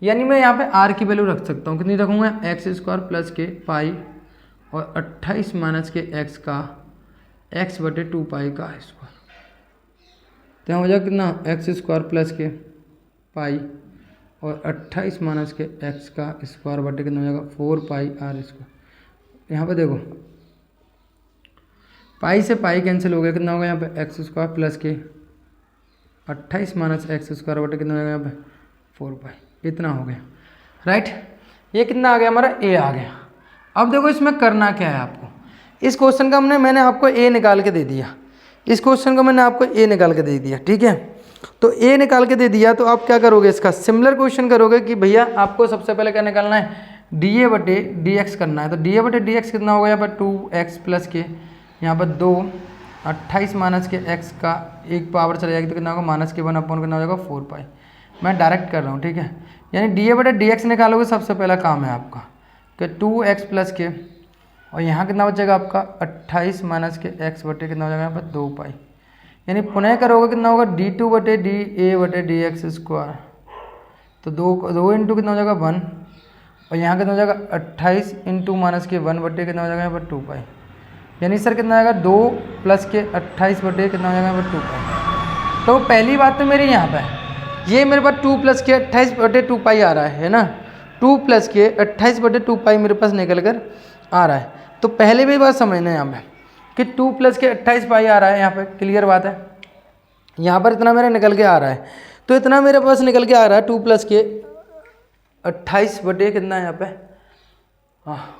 यानी मैं यहाँ पे r की वैल्यू रख सकता हूँ, कितनी रखूँगा x स्क्वायर प्लस के पाई और 28 माइनस के x का x बटे 2π का स्क्वायर, तो यहाँ हो जाएगा कितना x स्क्वायर प्लस के पाई और 28 माइनस के x का स्क्वायर बटे कितना हो जाएगा 4πr स्क्वायर। यहाँ पे देखो पाई से पाई कैंसिल हो गया, कितना होगा यहाँ पे x स्क्वायर प्लस के 28 माइनस एक्स स्क्वायर बटे कितना हो जाएगा यहाँ पे 4π, इतना हो गया, राइट। ये कितना आ गया हमारा a आ गया। अब देखो इसमें करना क्या है आपको, इस क्वेश्चन का मैंने आपको a निकाल के दे दिया, इस क्वेश्चन का मैंने आपको a निकाल के दे दिया, ठीक है। तो a निकाल के दे दिया तो आप क्या करोगे, इसका सिमिलर क्वेश्चन करोगे कि भैया आपको सबसे पहले क्या निकालना है, dA बटे dx करना है। तो dA बटे dx कितना होगा यहाँ पर 2x प्लस के यहाँ पर 2 28 माइनस के x का एक पावर चला जाएगी तो कितना होगा माइनस के 1 अपॉन कितना हो जाएगा 4π। मैं डायरेक्ट कर रहा हूँ, ठीक है, यानी dA बटे dx निकालोगे, सबसे पहला काम है आपका कि 2x प्लस के और यहाँ कितना बचेगा आपका 28 माइनस के x बटे कितना हो जाएगा यहाँ पर 2π, यानी पुनः करोगे कितना होगा d2 बटे dA बटे dx स्क्वायर, तो 2 इंटू कितना हो जाएगा 1 और यहाँ कितना हो जाएगा 28 इंटू माइनस के 1 बटे कितना हो जाएगा यहाँ पर 2π, यानी सर कितना आएगा 2 प्लस के 28 बटे कितना हो जाएगा यहाँ पर 2π। तो पहली बात तो मेरी यहाँ पे है, ये मेरे पास 2 प्लस के 28 बटे 2π आ रहा है ना, 2 प्लस के 28 बटे 2π मेरे पास निकल कर आ रहा है। तो पहले भी बात समझना है यहाँ पे कि 2 प्लस के 28 पाई आ रहा है, यहाँ पे क्लियर बात है, यहाँ पर इतना मेरा निकल के आ रहा है, तो इतना मेरे पास निकल के आ रहा है 2 प्लस के 28 बटे कितना है यहाँ पे, हाँ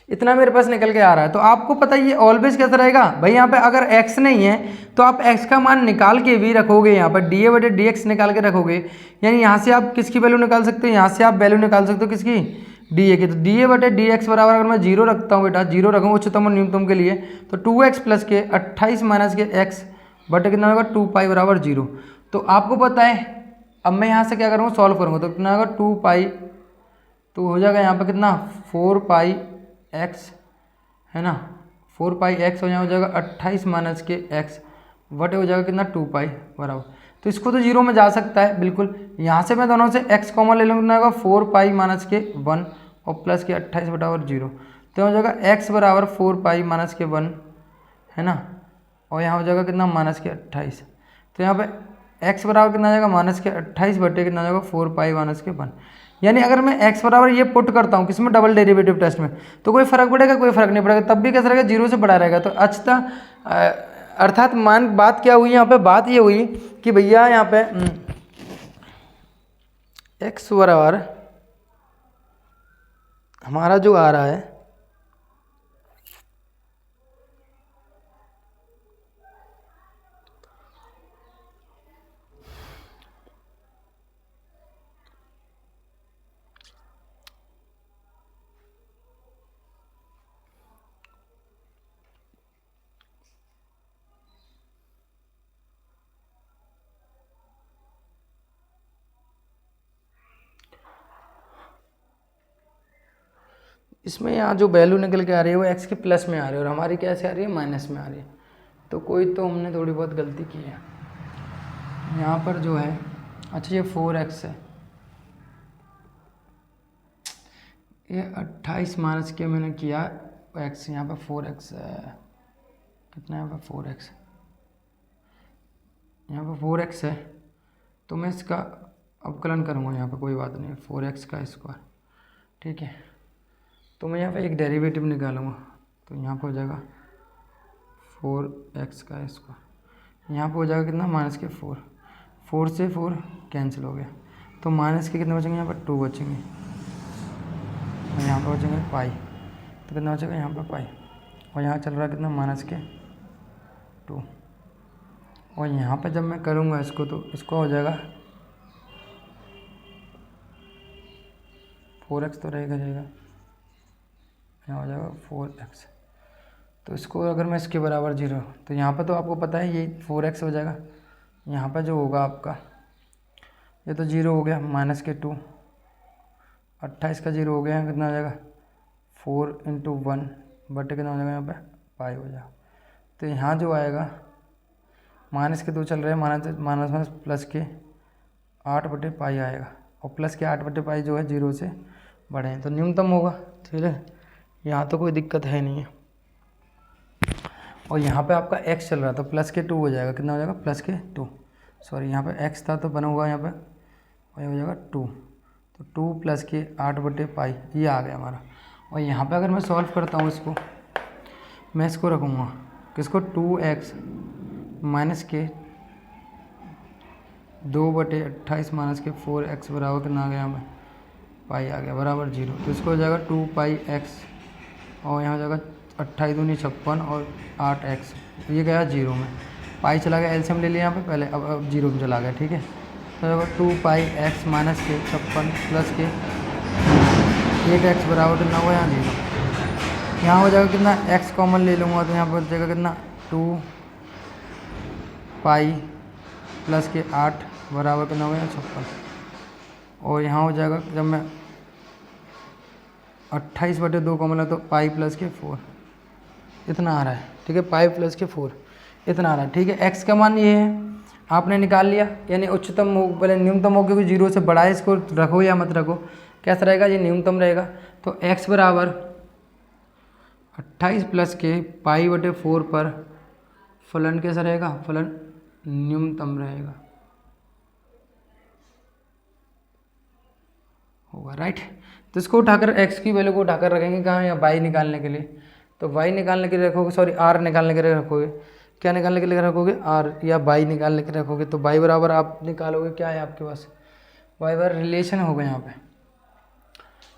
इतना मेरे पास निकल के आ रहा है। तो आपको पता है ये ऑलवेज कैसा रहेगा भाई, यहाँ पे अगर x नहीं है तो आप x का मान निकाल के भी रखोगे, यहाँ पर dA बटे dx निकाल के रखोगे, यानी यहाँ से आप किसकी वैल्यू निकाल सकते हो, यहाँ से आप वैल्यू निकाल सकते हो किसकी डी ए की, तो डी ए बटे डी एक्स बराबर अगर मैं जीरो रखता हूँ बेटा, जीरो रखूँ उच्चतम और न्यूनतम के लिए, तो 2x प्लस के 28 माइनस के x बटे कितना होगा 2 पाई बराबर जीरो। तो आपको पता है, अब मैं यहाँ से क्या करूँगा, सॉल्व करूँगा, तो कितना होगा 2 पाई, तो हो जाएगा यहाँ पर कितना 4 पाई x है ना, 4 पाई x हो यहाँ हो जाएगा 28 माइनस के x बटे हो जाएगा कितना 2 पाई बराबर। तो इसको तो जीरो में जा सकता है बिल्कुल, यहाँ से मैं दोनों से x कॉमन ले लूँगा, कितना होगा 4 पाई माइनस के 1 और प्लस के 28 बराबर जीरो, तो हो जाएगा x बराबर 4 पाई माइनस के 1 है ना, और यहाँ हो जाएगा कितना माइनस के 28। तो यहाँ पे x बराबर कितना आ जाएगा माइनस के 28 बटे कितना आ जाएगा 4 पाई माइनस के 1। यानी अगर मैं x बराबर ये पुट करता हूँ किसमें, डबल डेरिवेटिव टेस्ट में, तो कोई फर्क पड़ेगा, कोई फर्क नहीं पड़ेगा, तब भी कैसा रहेगा, जीरो से बड़ा रहेगा। तो अच्छा, अर्थात बात क्या हुई यहाँ पे, बात ये हुई कि भैया यहाँ पे x बराबर हमारा जो आ रहा है इसमें यहाँ जो वैल्यू निकल के आ रही है वो x के प्लस में आ रही है और हमारी कैसे आ रही है, माइनस में आ रही है। तो कोई तो हमने थोड़ी बहुत गलती की है यहाँ पर जो है। अच्छा ये 4x है, ये 28 माइनस के मैंने किया x, यहाँ पर 4x है, कितना यहाँ पर 4x, यहाँ पर 4x है, तो मैं इसका अवकलन करूँगा यहाँ पर, कोई बात नहीं, 4x का स्क्वायर, ठीक है। तो मैं यहाँ पे एक डेरिवेटिव निकालूंगा, तो यहाँ पर हो जाएगा 4x का स्क्वायर, यहाँ पर हो जाएगा कितना माइनस के 4, 4 से 4 कैंसिल हो गया, तो माइनस के कितने बचेंगे, यहाँ पर 2 बचेंगे, और यहाँ पर बचेंगे पाई, तो कितना बचेगा यहाँ पर पाई, और यहाँ चल रहा है कितना माइनस के 2, और यहाँ पर जब मैं करूँगा इसको, तो इसको हो जाएगा 4x तो रहेगा, यहाँ हो जाएगा 4x। तो इसको अगर मैं इसके बराबर जीरो, तो यहाँ पर तो आपको पता है ये 4x हो जाएगा, यहाँ पर जो होगा आपका ये तो जीरो हो गया, माइनस के 2, 28 का जीरो हो गया, कितना हो जाएगा 4 इंटू 1 बटे कितना हो जाएगा यहाँ पे पाई हो जाएगा। तो यहाँ जो आएगा माइनस के 2 चल रहे हैं, माइनस माइनस प्लस के 8 बटे पाई आएगा, और प्लस के 8 बटे पाई जो है जीरो से बड़े हैं, तो न्यूनतम होगा, ठीक है। यहाँ तो कोई दिक्कत है नहीं है। और यहाँ पे आपका x चल रहा था, प्लस के 2 हो जाएगा, कितना हो जाएगा प्लस के 2, सॉरी यहाँ पे x था तो बना हुआ यहाँ पे, और हो जाएगा 2, तो 2 प्लस के 8 बटे पाई ये आ गया हमारा। और यहाँ पे अगर मैं सॉल्व करता हूँ इसको, मैं इसको रखूँगा किसको, 2x माइनस के 2 बटे 28 माइनस के 4x बराबर कितना आ गया हमें, पाई आ गया बराबर जीरो। तो इसको हो जाएगा 2 पाई x, और यहाँ हो जाएगा 28 दूनी 56 और 8x, ये गया जीरो में, पाई चला गया, एलसीएम ले लिया यहाँ पे पहले, अब जीरो में चला गया, ठीक है। तो होगा 2 पाई x माइनस के 56 प्लस के 8x बराबर कितना हुआ यहाँ जीरो। यहाँ हो जाएगा कितना, x कॉमन ले लूँगा, तो यहाँ पर हो जाएगा कितना 2 पाई प्लस के 8 बराबर कितना होगा 56, और यहाँ हो जाएगा जब मैं 28 बटे 2 कॉमन है तो पाई प्लस के 4 इतना आ रहा है, ठीक है, पाई प्लस के 4 इतना आ रहा है, ठीक है। x का मान ये है, आपने निकाल लिया, यानी उच्चतम हो पहले न्यूनतम हो, क्योंकि जीरो से बड़ा है, इसको रखो या मत रखो, कैसा रहेगा, ये न्यूनतम रहेगा। तो x बराबर 28 प्लस के पाई बटे 4 पर फलन कैसा रहेगा, फलन न्यूनतम रहेगा, होगा, राइट। तो इसको उठाकर x की वैल्यू को उठाकर रखेंगे कहाँ, या y निकालने के लिए, तो y निकालने के लिए रखोगे, सॉरी r निकालने के लिए रखोगे, क्या निकालने के लिए रखोगे, r, या y निकालने के लिए रखोगे, तो y बराबर आप निकालोगे, क्या है आपके पास, y बराबर रिलेशन होगा यहाँ पे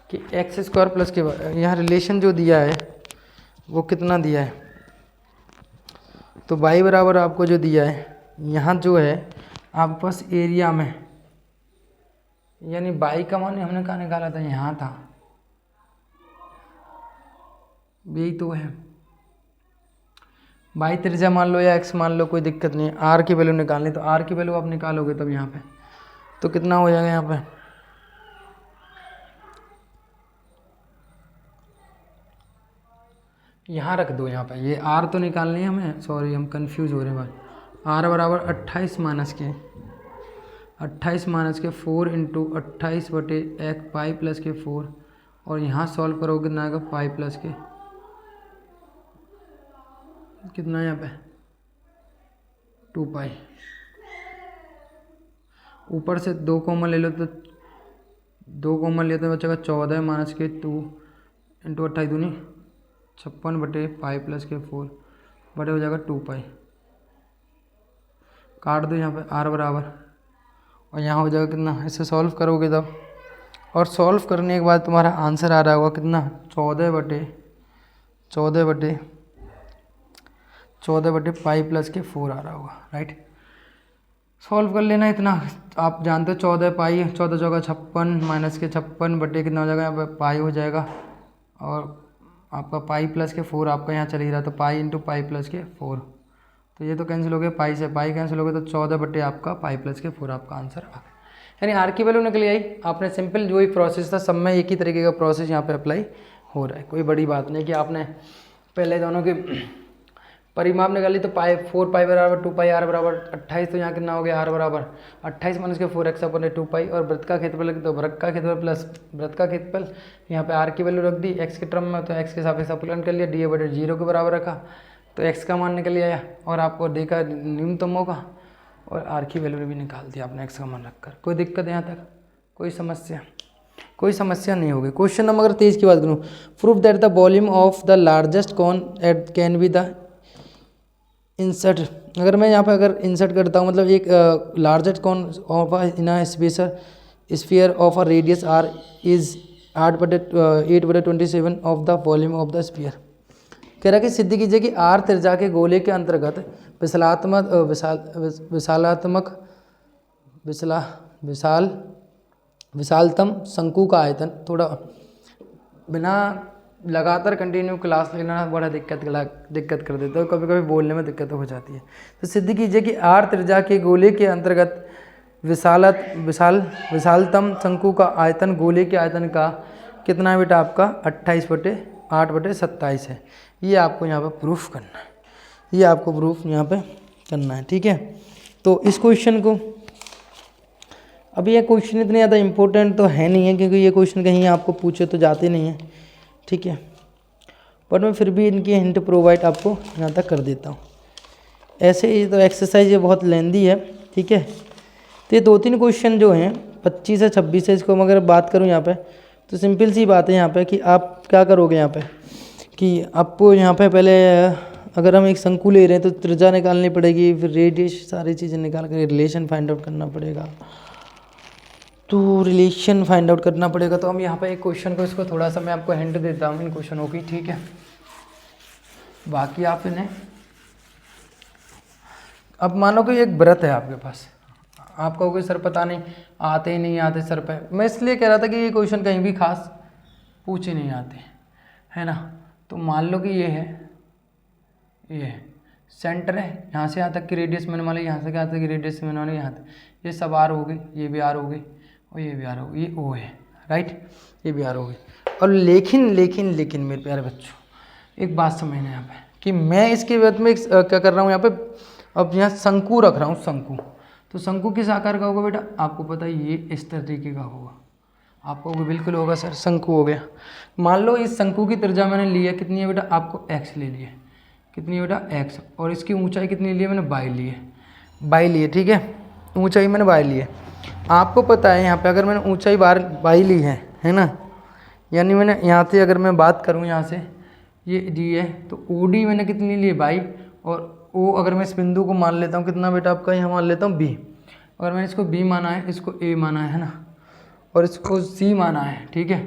कि एक्स स्क्वायर प्लस के, यहाँ रिलेशन जो दिया है वो कितना दिया है, तो y बराबर आपको जो दिया है यहाँ जो है आपके पास एरिया में, यानी y का मान हमने कहाँ निकाला था, यहाँ था, यही तो है। बाई त्रिज्या मान लो या एक्स मान लो, कोई दिक्कत नहीं है। आर की वैल्यू निकालनी, तो आर की वैल्यू आप निकालोगे तब यहाँ पे तो कितना हो जाएगा यहाँ पे, यहाँ रख दो यहाँ पे, ये आर तो निकालनी है हमें, सॉरी हम कंफ्यूज हो रहे हैं भाई। आर बराबर 28 माइनस के 4 इंटू 28/1 पाई प्लस के 4, और यहाँ सॉल्व करोगे कितना आएगा, पाई प्लस के कितना यहाँ पे 2 पाई। ऊपर से 2 कॉमन ले लो तो 2 कॉमन लेते तो बचेगा 14 माइनस के 2 इंटू 28 दूनी 56/पाई प्लस के 4 बटे हो जाएगा 2 पाई। काट दो यहाँ पे आर बराबर, और यहाँ हो जाएगा कितना, इसे सॉल्व करोगे तब, और सॉल्व करने के बाद तुम्हारा आंसर आ रहा होगा कितना, 14/पाई प्लस के 4 आ रहा होगा, राइट। सॉल्व कर लेना इतना, आप जानते हो 14 पाई, 14 चौका 56 माइनस के 56 बटे कितना हो जाएगा, यहाँ पर पाई हो जाएगा, और आपका पाई प्लस के 4 आपका यहाँ चल ही रहा, तो पाई इंटू पाई प्लस के 4, तो ये तो कैंसिल हो गया, पाई से पाई कैंसिल हो गया, तो 14 बटे आपका पाई प्लस के 4 आपका आंसर आ गया। यानी आर की वैल्यू निकल आई। आपने सिंपल जो ही प्रोसेस था, सब में एक ही तरीके का प्रोसेस यहाँ पे अप्लाई हो रहा है, कोई बड़ी बात नहीं कि आपने पहले दोनों के परिमाप निकाली, तो 4 पाई बराबर 2 पाई, आर बराबर 28, तो यहाँ कितना हो गया, आर बराबर 28 माइनस के 4x अपने 2 पाई, और वृत्त का क्षेत्रफल, तो वृत्त का क्षेत्रफल प्लस वृत्त का क्षेत्रफल, यहाँ पे आर की वैल्यू रख दी एक्स के टर्म में, तो एक्स के सापेक्ष अपकलन कर लिया, dA/0 के बराबर रखा, तो एक्स का मान निकल आया, और आपको डी का न्यूनतम होगा, और आर की वैल्यू भी निकाल दिया आपने एक्स का मान रखकर। कोई दिक्कत है यहाँ तक, कोई समस्या नहीं होगी। क्वेश्चन नंबर अगर 23 की बात करूँ, proof that the volume of the largest cone at can be the insert. अगर मैं यहाँ पे अगर इंसर्ट करता हूँ, मतलब एक largest cone of in a sphere of a radius R is 8/27 of the volume of the sphere. कह रहा है कि सिद्ध कीजिए कि आर त्रिज्या के गोले के अंतर्गत विशालतम शंकु का आयतन। थोड़ा बिना लगातार कंटिन्यू क्लास लेना बड़ा दिक्कत कर देता है, कभी कभी बोलने में दिक्कत हो जाती है। तो सिद्ध कीजिए कि आर त्रिज्या के गोले के अंतर्गत विशालतम शंकु का आयतन गोले के आयतन का कितना है बेटा, आपका 28/8/27 है। ये आपको यहाँ पे प्रूफ करना है, ये आपको प्रूफ यहाँ पे करना है, ठीक है। तो इस क्वेश्चन को, अभी ये क्वेश्चन इतने ज़्यादा इम्पोर्टेंट तो है नहीं है, क्योंकि ये क्वेश्चन कहीं आपको पूछे तो जाते नहीं हैं, ठीक है, बट मैं फिर भी इनकी हिंट प्रोवाइड आपको यहाँ तक कर देता हूँ। ऐसे ही तो एक्सरसाइज ये बहुत लेंदी है, ठीक है। तो ये 2-3 क्वेश्चन जो हैं 25 से 26 से, इसको अगर बात करूँ यहाँ पे, तो सिंपल सी बात है यहाँ पे कि आप क्या करोगे यहाँ पे, कि आपको यहाँ पे पहले अगर हम एक शंकु ले रहे हैं तो त्रिज्या निकालनी पड़ेगी, फिर रेडियस, सारी चीज़ें निकाल कर रिलेशन फाइंड आउट करना पड़ेगा, तो रिलेशन फाइंड आउट करना पड़ेगा। तो हम यहाँ पे एक क्वेश्चन को, इसको थोड़ा सा मैं आपको हिंट देता हूँ इन क्वेश्चनों की, ठीक है। बाकी आप इन्हें, अब मानो कि एक व्रत है आपके पास, आप कहोगे सर पता नहीं आते ही नहीं आते सर पे, मैं इसलिए कह रहा था कि ये क्वेश्चन कहीं भी खास पूछे नहीं आते, है ना। तो मान लो कि ये है, ये सेंटर है, यहाँ से यहाँ तक की रेडियस मैंने मान ली, यहाँ से यहाँ तक की रेडियस मैंने मान ली, यहाँ तक ये सब आर हो गई, ये भी आर हो गई, और ये भी आर हो गई, ये ओ है, राइट, ये भी आर हो गई। और लेकिन मेरे प्यारे बच्चों, एक बात समझना यहाँ पे कि मैं इसके बाद में क्या कर रहा हूँ यहाँ पे, अब यहाँ शंकु रख रहा हूँ, शंकु। तो शंकु किस आकार का होगा बेटा, आपको पता है ये इस तरीके का होगा, आपको बिल्कुल होगा सर, शंकु हो गया। मान लो इस शंकु की त्रिज्या मैंने लिया, कितनी है बेटा, आपको एक्स ले लिए, कितनी है बेटा एक्स, और इसकी ऊंचाई कितनी ली है मैंने, बाई लिए, ठीक है, ऊंचाई मैंने बाई ली है। आपको पता है यहाँ पे अगर मैंने ऊंचाई बाई ली है ना, यानी मैंने यहाँ से अगर मैं बात करूँ, यहाँ से ये डी है, तो ओ डी मैंने कितनी ली है, बाई, और ओ अगर मैं इस बिंदु को मान लेता हूँ कितना बेटा आपका, यहाँ मान लेता हूँ बी, अगर मैंने इसको बी माना है, इसको ए माना है ना, और इसको सी माना है, ठीक है।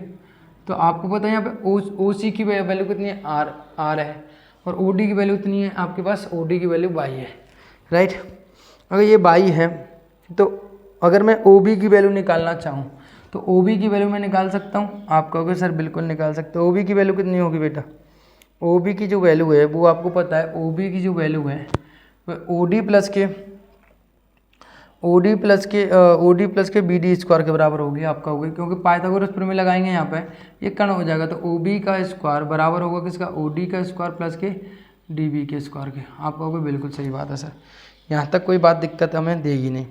तो आपको पता है यहाँ पे ओ सी की वैल्यू कितनी है, आर है, और ओ डी की वैल्यू कितनी है आपके पास, ओ डी की वैल्यू बाई है, राइट। अगर ये बाई है, तो अगर मैं ओ बी की वैल्यू निकालना चाहूँ तो ओ बी की वैल्यू मैं निकाल सकता हूँ, आप कहोगे सर बिल्कुल निकाल सकते हो। ओ बी की वैल्यू कितनी होगी बेटा, ओ बी की जो वैल्यू है वो आपको पता है, ओ बी की जो वैल्यू है ओ डी प्लस के बी डी स्क्वायर के बराबर होगी आपका होगी, क्योंकि पाइथागोरस प्रमेय लगाएंगे यहाँ पे ये कण हो जाएगा। तो ओ बी का स्क्वायर बराबर होगा किसका, ओ डी का स्क्वायर प्लस के डी बी के स्क्वायर के। आपका होगा बिल्कुल सही बात है सर, यहाँ तक कोई बात दिक्कत हमें देगी नहीं।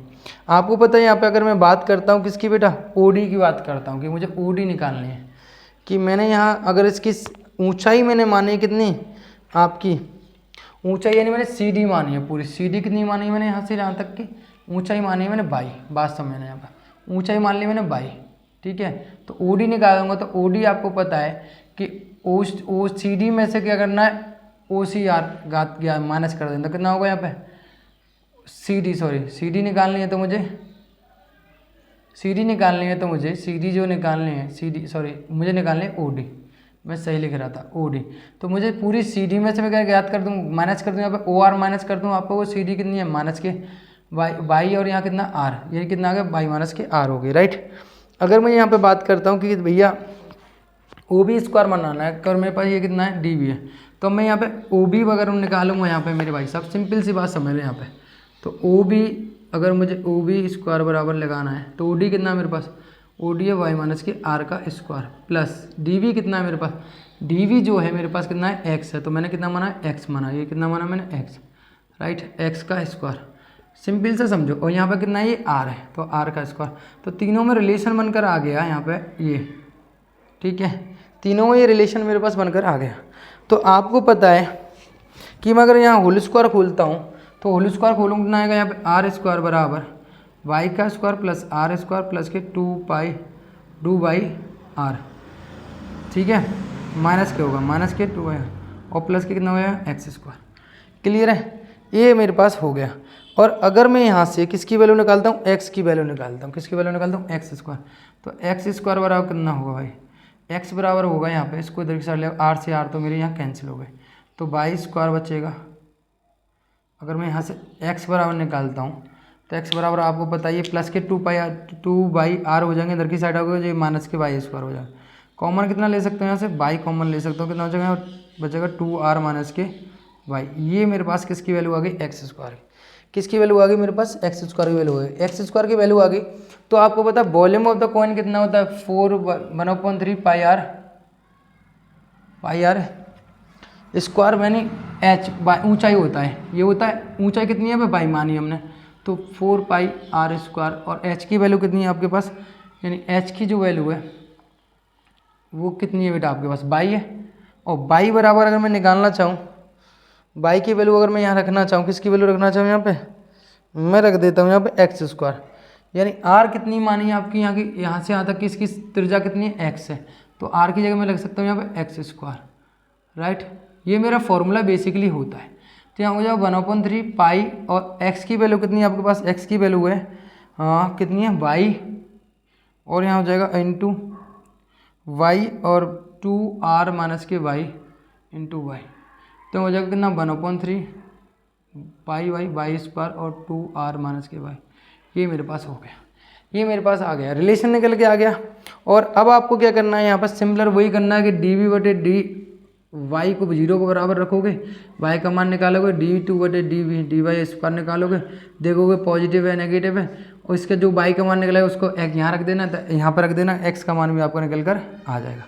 आपको पता है यहाँ पे अगर मैं बात करता हूँ किसकी बेटा, ओ डी की बात करता हूँ कि मुझे ओ डी निकालनी है, कि मैंने यहाँ अगर इसकी ऊंचाई मैंने मानी है कितनी, आपकी ऊंचाई यानी मैंने सी डी मानी है पूरी, सी डी कितनी मानी है मैंने यहाँ से यहाँ तक की ऊंचाई मानी है मैंने बाई, बात समझना यहाँ पर ऊंचाई मान ली मैंने बाई, ठीक है। तो ओ डी निकालूंगा तो ओ डी आपको पता है कि ओ सी डी में से क्या करना है, ओ सी आर घात क्या माइनस कर देना, तो कितना होगा यहाँ पे C D, sorry C D निकालनी है तो मुझे सी डी निकालनी है, तो मुझे सी डी जो निकालनी है सी डी सॉरी मुझे निकालनी है ओ डी, मैं सही लिख रहा था ओ डी। तो मुझे पूरी सी डी में से मैं क्या ज्ञात कर दूँ, माइनस कर दूँ यहाँ पे ओ आर माइनस कर दूँ, आपको वो सी डी कितनी है माइनस के बाई और यहाँ कितना आर, ये कितना आ गया बाई माइनस के आर हो गई, राइट। अगर मैं यहाँ पे बात करता हूँ कि भैया ओ बी स्क्वायर बनाना है, और मेरे पास ये कितना है डी बी है, तो मैं यहाँ पे ओ बी वगैरह निकालूंगा यहाँ पे मेरे भाई साहब, सिंपल सी बात समझ लें यहाँ पे। तो ओ बी अगर मुझे ओ बी स्क्वायर बराबर लगाना है तो ओ डी कितना है मेरे पास, ओ डी है वाई माइनस के आर का स्क्वायर प्लस डी वी कितना है मेरे पास, डी वी जो है मेरे पास कितना है एक्स है, तो मैंने कितना माना है एक्स माना, ये कितना माना मैंने एक्स, राइट, एक्स का स्क्वायर, सिंपल से समझो। और यहाँ पे कितना है ये आर है, तो आर का स्क्वायर, तो तीनों में रिलेशन बनकर आ गया यहाँ पे ये, ठीक है, तीनों में ये रिलेशन मेरे पास बनकर आ गया। तो आपको पता है कि मैं अगर यहाँ होल स्क्वायर खोलता हूँ तो होल स्क्वायर खोलूँगा कितना आएगा यहाँ पे आर स्क्वायर बराबर वाई का square plus R square plus के 2/2 ठीक है, माइनस के होगा माइनस के 2 और प्लस के कितना हो गया एक्स स्क्वायर। क्लियर है, ये मेरे पास हो गया। और अगर मैं यहाँ से किसकी वैल्यू निकालता हूँ, एक्स की वैल्यू निकालता हूँ, किसकी वैल्यू निकालता हूँ एक्स स्क्वायर, तो एक्स स्क्वायर बराबर कितना होगा भाई, एक्स बराबर होगा यहाँ पे, इसको इधर की साइड ले आर से आर तो मेरे यहाँ कैंसिल हो गए, तो बाई स्क्वायर बचेगा। अगर मैं यहाँ से एक्स बराबर निकालता हूँ तो एक्स बराबर आपको पता है प्लस के 2/r हो जाएंगे, इधर की साइड होगा जो माइनस के बाई स्क्वायर हो जाएगा। कॉमन कितना ले सकते हो यहाँ से, बाई कॉमन ले सकता हूँ, कितना हो जाएगा बचेगा 2r माइनस के वाई। ये मेरे पास किसकी वैल्यू आ गई एक्स स्क्वायर, किसकी वैल्यू आ गई मेरे पास एक्स स्क्वायर की वैल्यू आ गई, एक्स स्क्वायर की वैल्यू आ गई। तो आपको पता है वॉल्यूम ऑफ द कॉइन कितना होता है 4/1/3 पाई आर स्क्वायर मैंने एच ऊंचाई होता है, ये होता है ऊंचाई कितनी है बाई मानी हमने, तो 4πr स्क्वायर। और एच की वैल्यू कितनी है आपके पास, यानी एच की जो वैल्यू है वो कितनी है बेटा आपके पास बाई है। और बाई बराबर अगर मैं निकालना चाहूँ, बाई की वैल्यू अगर मैं यहाँ रखना चाहूँ, किसकी वैल्यू रखना चाहूँ यहाँ पे, मैं रख देता हूँ यहाँ पे एक्स स्क्वायर, यानी आर कितनी मानी है आपकी यहाँ की, यहाँ से यहाँ तक की इसकी त्रिज्या कितनी है एक्स है, तो आर की जगह मैं रख सकता हूँ यहाँ पे एक्स स्क्वायर, राइट। ये मेरा फॉर्मूला बेसिकली होता है। तो यहाँ हो जाएगा 1/3 पाई और एक्स की वैल्यू कितनी है आपके पास, एक्स की वैल्यू है कितनी है वाई, और यहाँ हो जाएगा इंटू वाई और 2r माइनस के वाई इंटू वाई, तो हो जाएगा कितना 1/3 पाई वाई स्क्वायर और 2r माइनस के वाई। ये मेरे पास हो गया, ये मेरे पास आ गया, रिलेशन निकल के आ गया। और अब आपको क्या करना है यहाँ पर, सिमिलर वही करना है कि dv/dy वाई को 0 के बराबर रखोगे, वाई का मान निकालोगे, dv/dy स्क्वायर निकालोगे, देखोगे पॉजिटिव है नेगेटिव है, और इसका जो वाई का मान निकलेगा उसको एक यहाँ रख देना, यहाँ पर रख देना, एक्स का मान भी आपको निकल कर आ जाएगा।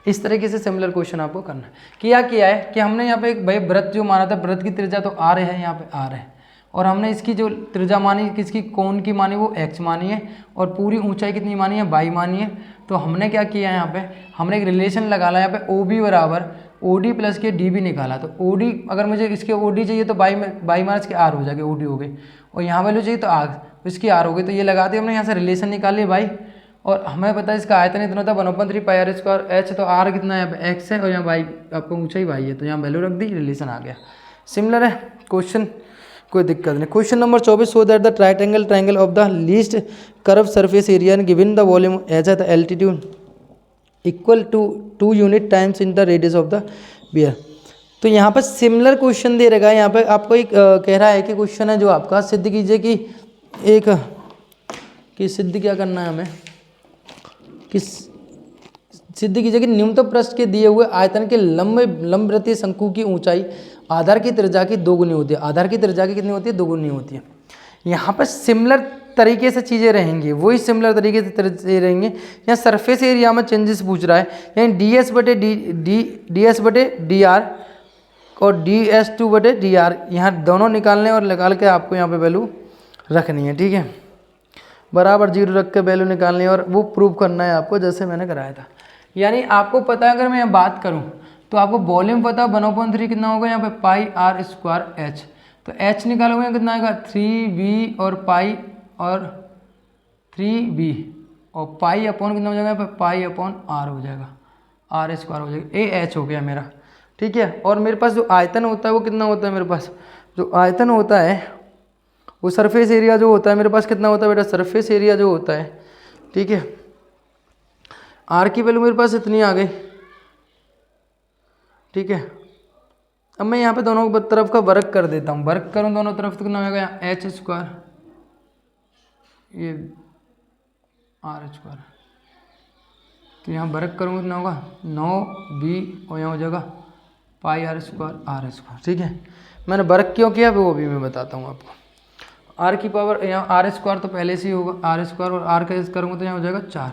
इस तरीके से सिमिलर क्वेश्चन आपको करना है। किया है कि हमने यहाँ पे एक भाई व्रत जो माना था, व्रत की त्रिज्या तो आर है, यहाँ पे आर है, और हमने इसकी जो त्रिज्या मानी किसकी कोण की मानी वो एक्स मानी है, और पूरी ऊंचाई कितनी मानी है बाई मानी है। तो हमने क्या किया यहाँ पे, हमने एक रिलेशन लगा ला, यहाँ पे ओ बी बराबर ओ डी प्लस के डी बी निकाला। तो ओ डी अगर मुझे इसके ओ डी चाहिए तो बाई माइनस के आर हो जाएगी, ओ डी हो गई, और यहाँ वैल्यू चाहिए तो आर इसकी आर हो गई। तो ये लगा दी हमने, यहाँ से रिलेशन निकाली बाई, और हमें पता है इसका आयतन इतना था 1/3 पाई आर स्क्वायर एच, तो आर कितना है यहाँ पे एक्स है, और यहाँ बाई आपको ऊंचाई बाई है, तो यहाँ वैल्यू रख दी, रिलेशन आ गया। सिमिलर है क्वेश्चन, कोई दिक्कत नहीं। Question number 24, so that the triangle of the least curve surface area and given the volume as at the altitude equal to 2 unit times in the radius of the beer. तो यहाँ पर similar question दे रहेगा, यहाँ पर आपको एक कह रहा है कि क्वेश्चन है जो आपका सिद्ध कीजिए कि सिद्ध क्या करना है हमें, कि सिद्ध कीजिए कि न्यूनतम पृष्ठ के दिए हुए आयतन के लंबवृत्तीय शंकु की ऊंचाई आधार की त्रिज्या की दोगुनी होती है। आधार की त्रिज्या की कितनी होती है? दोगुनी होती है। यहाँ पर सिमिलर तरीके से चीज़ें रहेंगी, वही सिमिलर तरीके से रहेंगे। यहाँ सरफेस एरिया में चेंजेस पूछ रहा है, यानी ds/dr और ds2/dr, यहाँ दोनों निकालने और निकाल के आपको यहाँ पे वैल्यू रखनी है। ठीक है, बराबर 0 रख के वैल्यू निकालनी है और वो प्रूव करना है आपको, जैसे मैंने कराया था। यानी आपको पता है, अगर मैं यहाँ बात करूँ तो आपको वॉल्यूम पता है 1/3 कितना होगा यहाँ पे पाई आर स्क्वायर एच। तो एच निकालोगे कितना आएगा 3v और पाई और 3v और पाई अपॉन कितना हो जाएगा यहाँ पे पाई अपॉन आर हो जाएगा, आर स्क्वायर हो जाएगा। ए एच हो गया मेरा। ठीक है, और मेरे पास जो आयतन होता है वो कितना होता है? मेरे पास जो आयतन होता है वो सरफेस एरिया जो होता है मेरे पास कितना होता है बेटा? सरफेस एरिया जो होता है, ठीक है, आर की वैल्यू मेरे पास इतनी आ गई। ठीक है, अब मैं यहाँ पे दोनों तरफ का वर्क कर देता हूँ। वर्क करूँ दोनों तरफ तो कितना होगा? यहाँ एच स्क्वायर, ये आर स्क्वायर, तो यहाँ वर्क करूँगा कितना होगा 9b और यहाँ हो जाएगा पाई आर स्क्वायर। ठीक है, मैंने वर्क क्यों किया वो भी मैं बताता हूँ आपको। आर की पावर यहाँ आर स्क्वायर तो पहले से ही होगा, आर स्क्वायर और आर का करूँगा तो यहाँ हो जाएगा 4।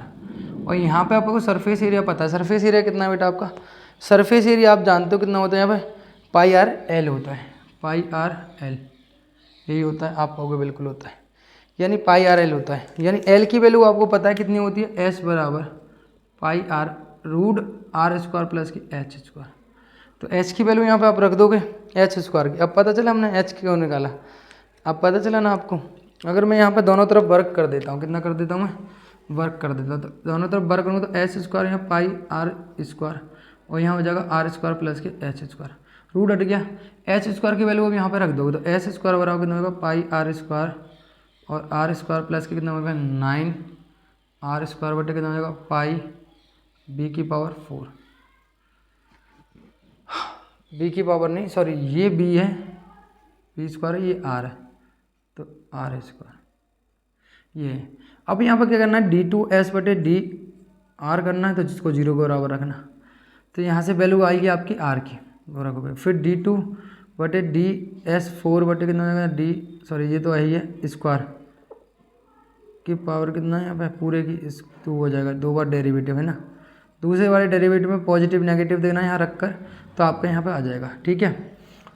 और यहाँ पे आपको सरफेस एरिया पता है। सरफेस एरिया कितना है बेटा आपका? सरफेस एरिया आप जानते हो कितना होता है? यहाँ पे पाई आर एल होता है, पाई आर एल यही होता है, आप कहोगे बिल्कुल होता है, यानी पाई आर एल होता है। यानी एल की वैल्यू आपको पता है कितनी होती है? एस बराबर pi R root R square plus की एच स्क्वायर। तो एच की वैल्यू यहाँ पे आप रख दोगे एच स्क्वायर की। अब पता चला हमने एच क्यों निकाला, अब पता चला ना आपको। अगर मैं यहाँ पे दोनों तरफ वर्क कर देता हूँ, कितना कर देता हूँ मैं? वर्क कर देता हूँ, तो दोनों तरफ वर्क करूँगा तो एस स्क्वायर यहाँ पाई आर स्क्वायर और यहाँ हो जाएगा आर स्क्वायर प्लस के एच स्क्वायर। रूट हट गया, एच स्क्वायर की वैल्यू अब यहाँ पे रख दोगे तो एस स्क्वायर बराबर कितना होगा? पाई आर स्क्वायर और आर स्क्वायर प्लस के कितना होगा 9 आर स्क्वायर बटे कितना हो जाएगा पाई बी की पावर 4। बी की पावर नहीं, सॉरी, ये बी है, बी स्क्वायर है, ये आर है, तो आर स्क्वायर ये है। अब यहाँ पर क्या करना है? d2s बटे डी आर करना है, तो जिसको 0 के बराबर रखना। तो यहाँ से वैल्यू आएगी आपकी आर की, वो रखोगे। फिर d2 बटे डी एस 4 बटे कितना हो जाएगा डी, सॉरी ये तो है ही है, स्क्वायर की पावर कितना है यहाँ पे पूरे की इस 2 हो जाएगा, 2 बार डेरिवेटिव है ना। दूसरे वाले डेरिवेटिव में पॉजिटिव नेगेटिव देखना यहाँ रख कर, तो आपका यहाँ पे आ जाएगा। ठीक है,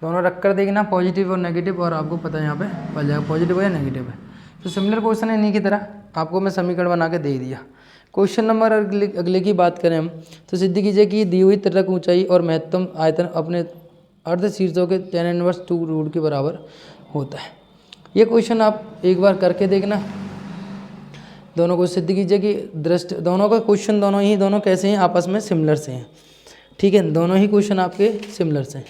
दोनों रख कर देखना पॉजिटिव और नेगेटिव, और आपको पता है यहाँ पे आ जाएगा पॉजिटिव है या नेगेटिव है। तो सिमिलर क्वेश्चन है इन्हीं की तरह, आपको मैं समीकरण बना के दे दिया। क्वेश्चन नंबर अगले की बात करें हम, तो सिद्ध कीजिए कि दी हुई त्रिज्या ऊंचाई और महत्तम आयतन अपने अर्ध शीर्षों के tan इनवर्स 2 रूट के बराबर होता है। ये क्वेश्चन आप एक बार करके देखना। दोनों को सिद्ध कीजिए कि दृष्टि दोनों का क्वेश्चन दोनों कैसे हैं? आपस में सिमिलर से हैं। ठीक है, दोनों ही क्वेश्चन आपके सिमिलर से हैं।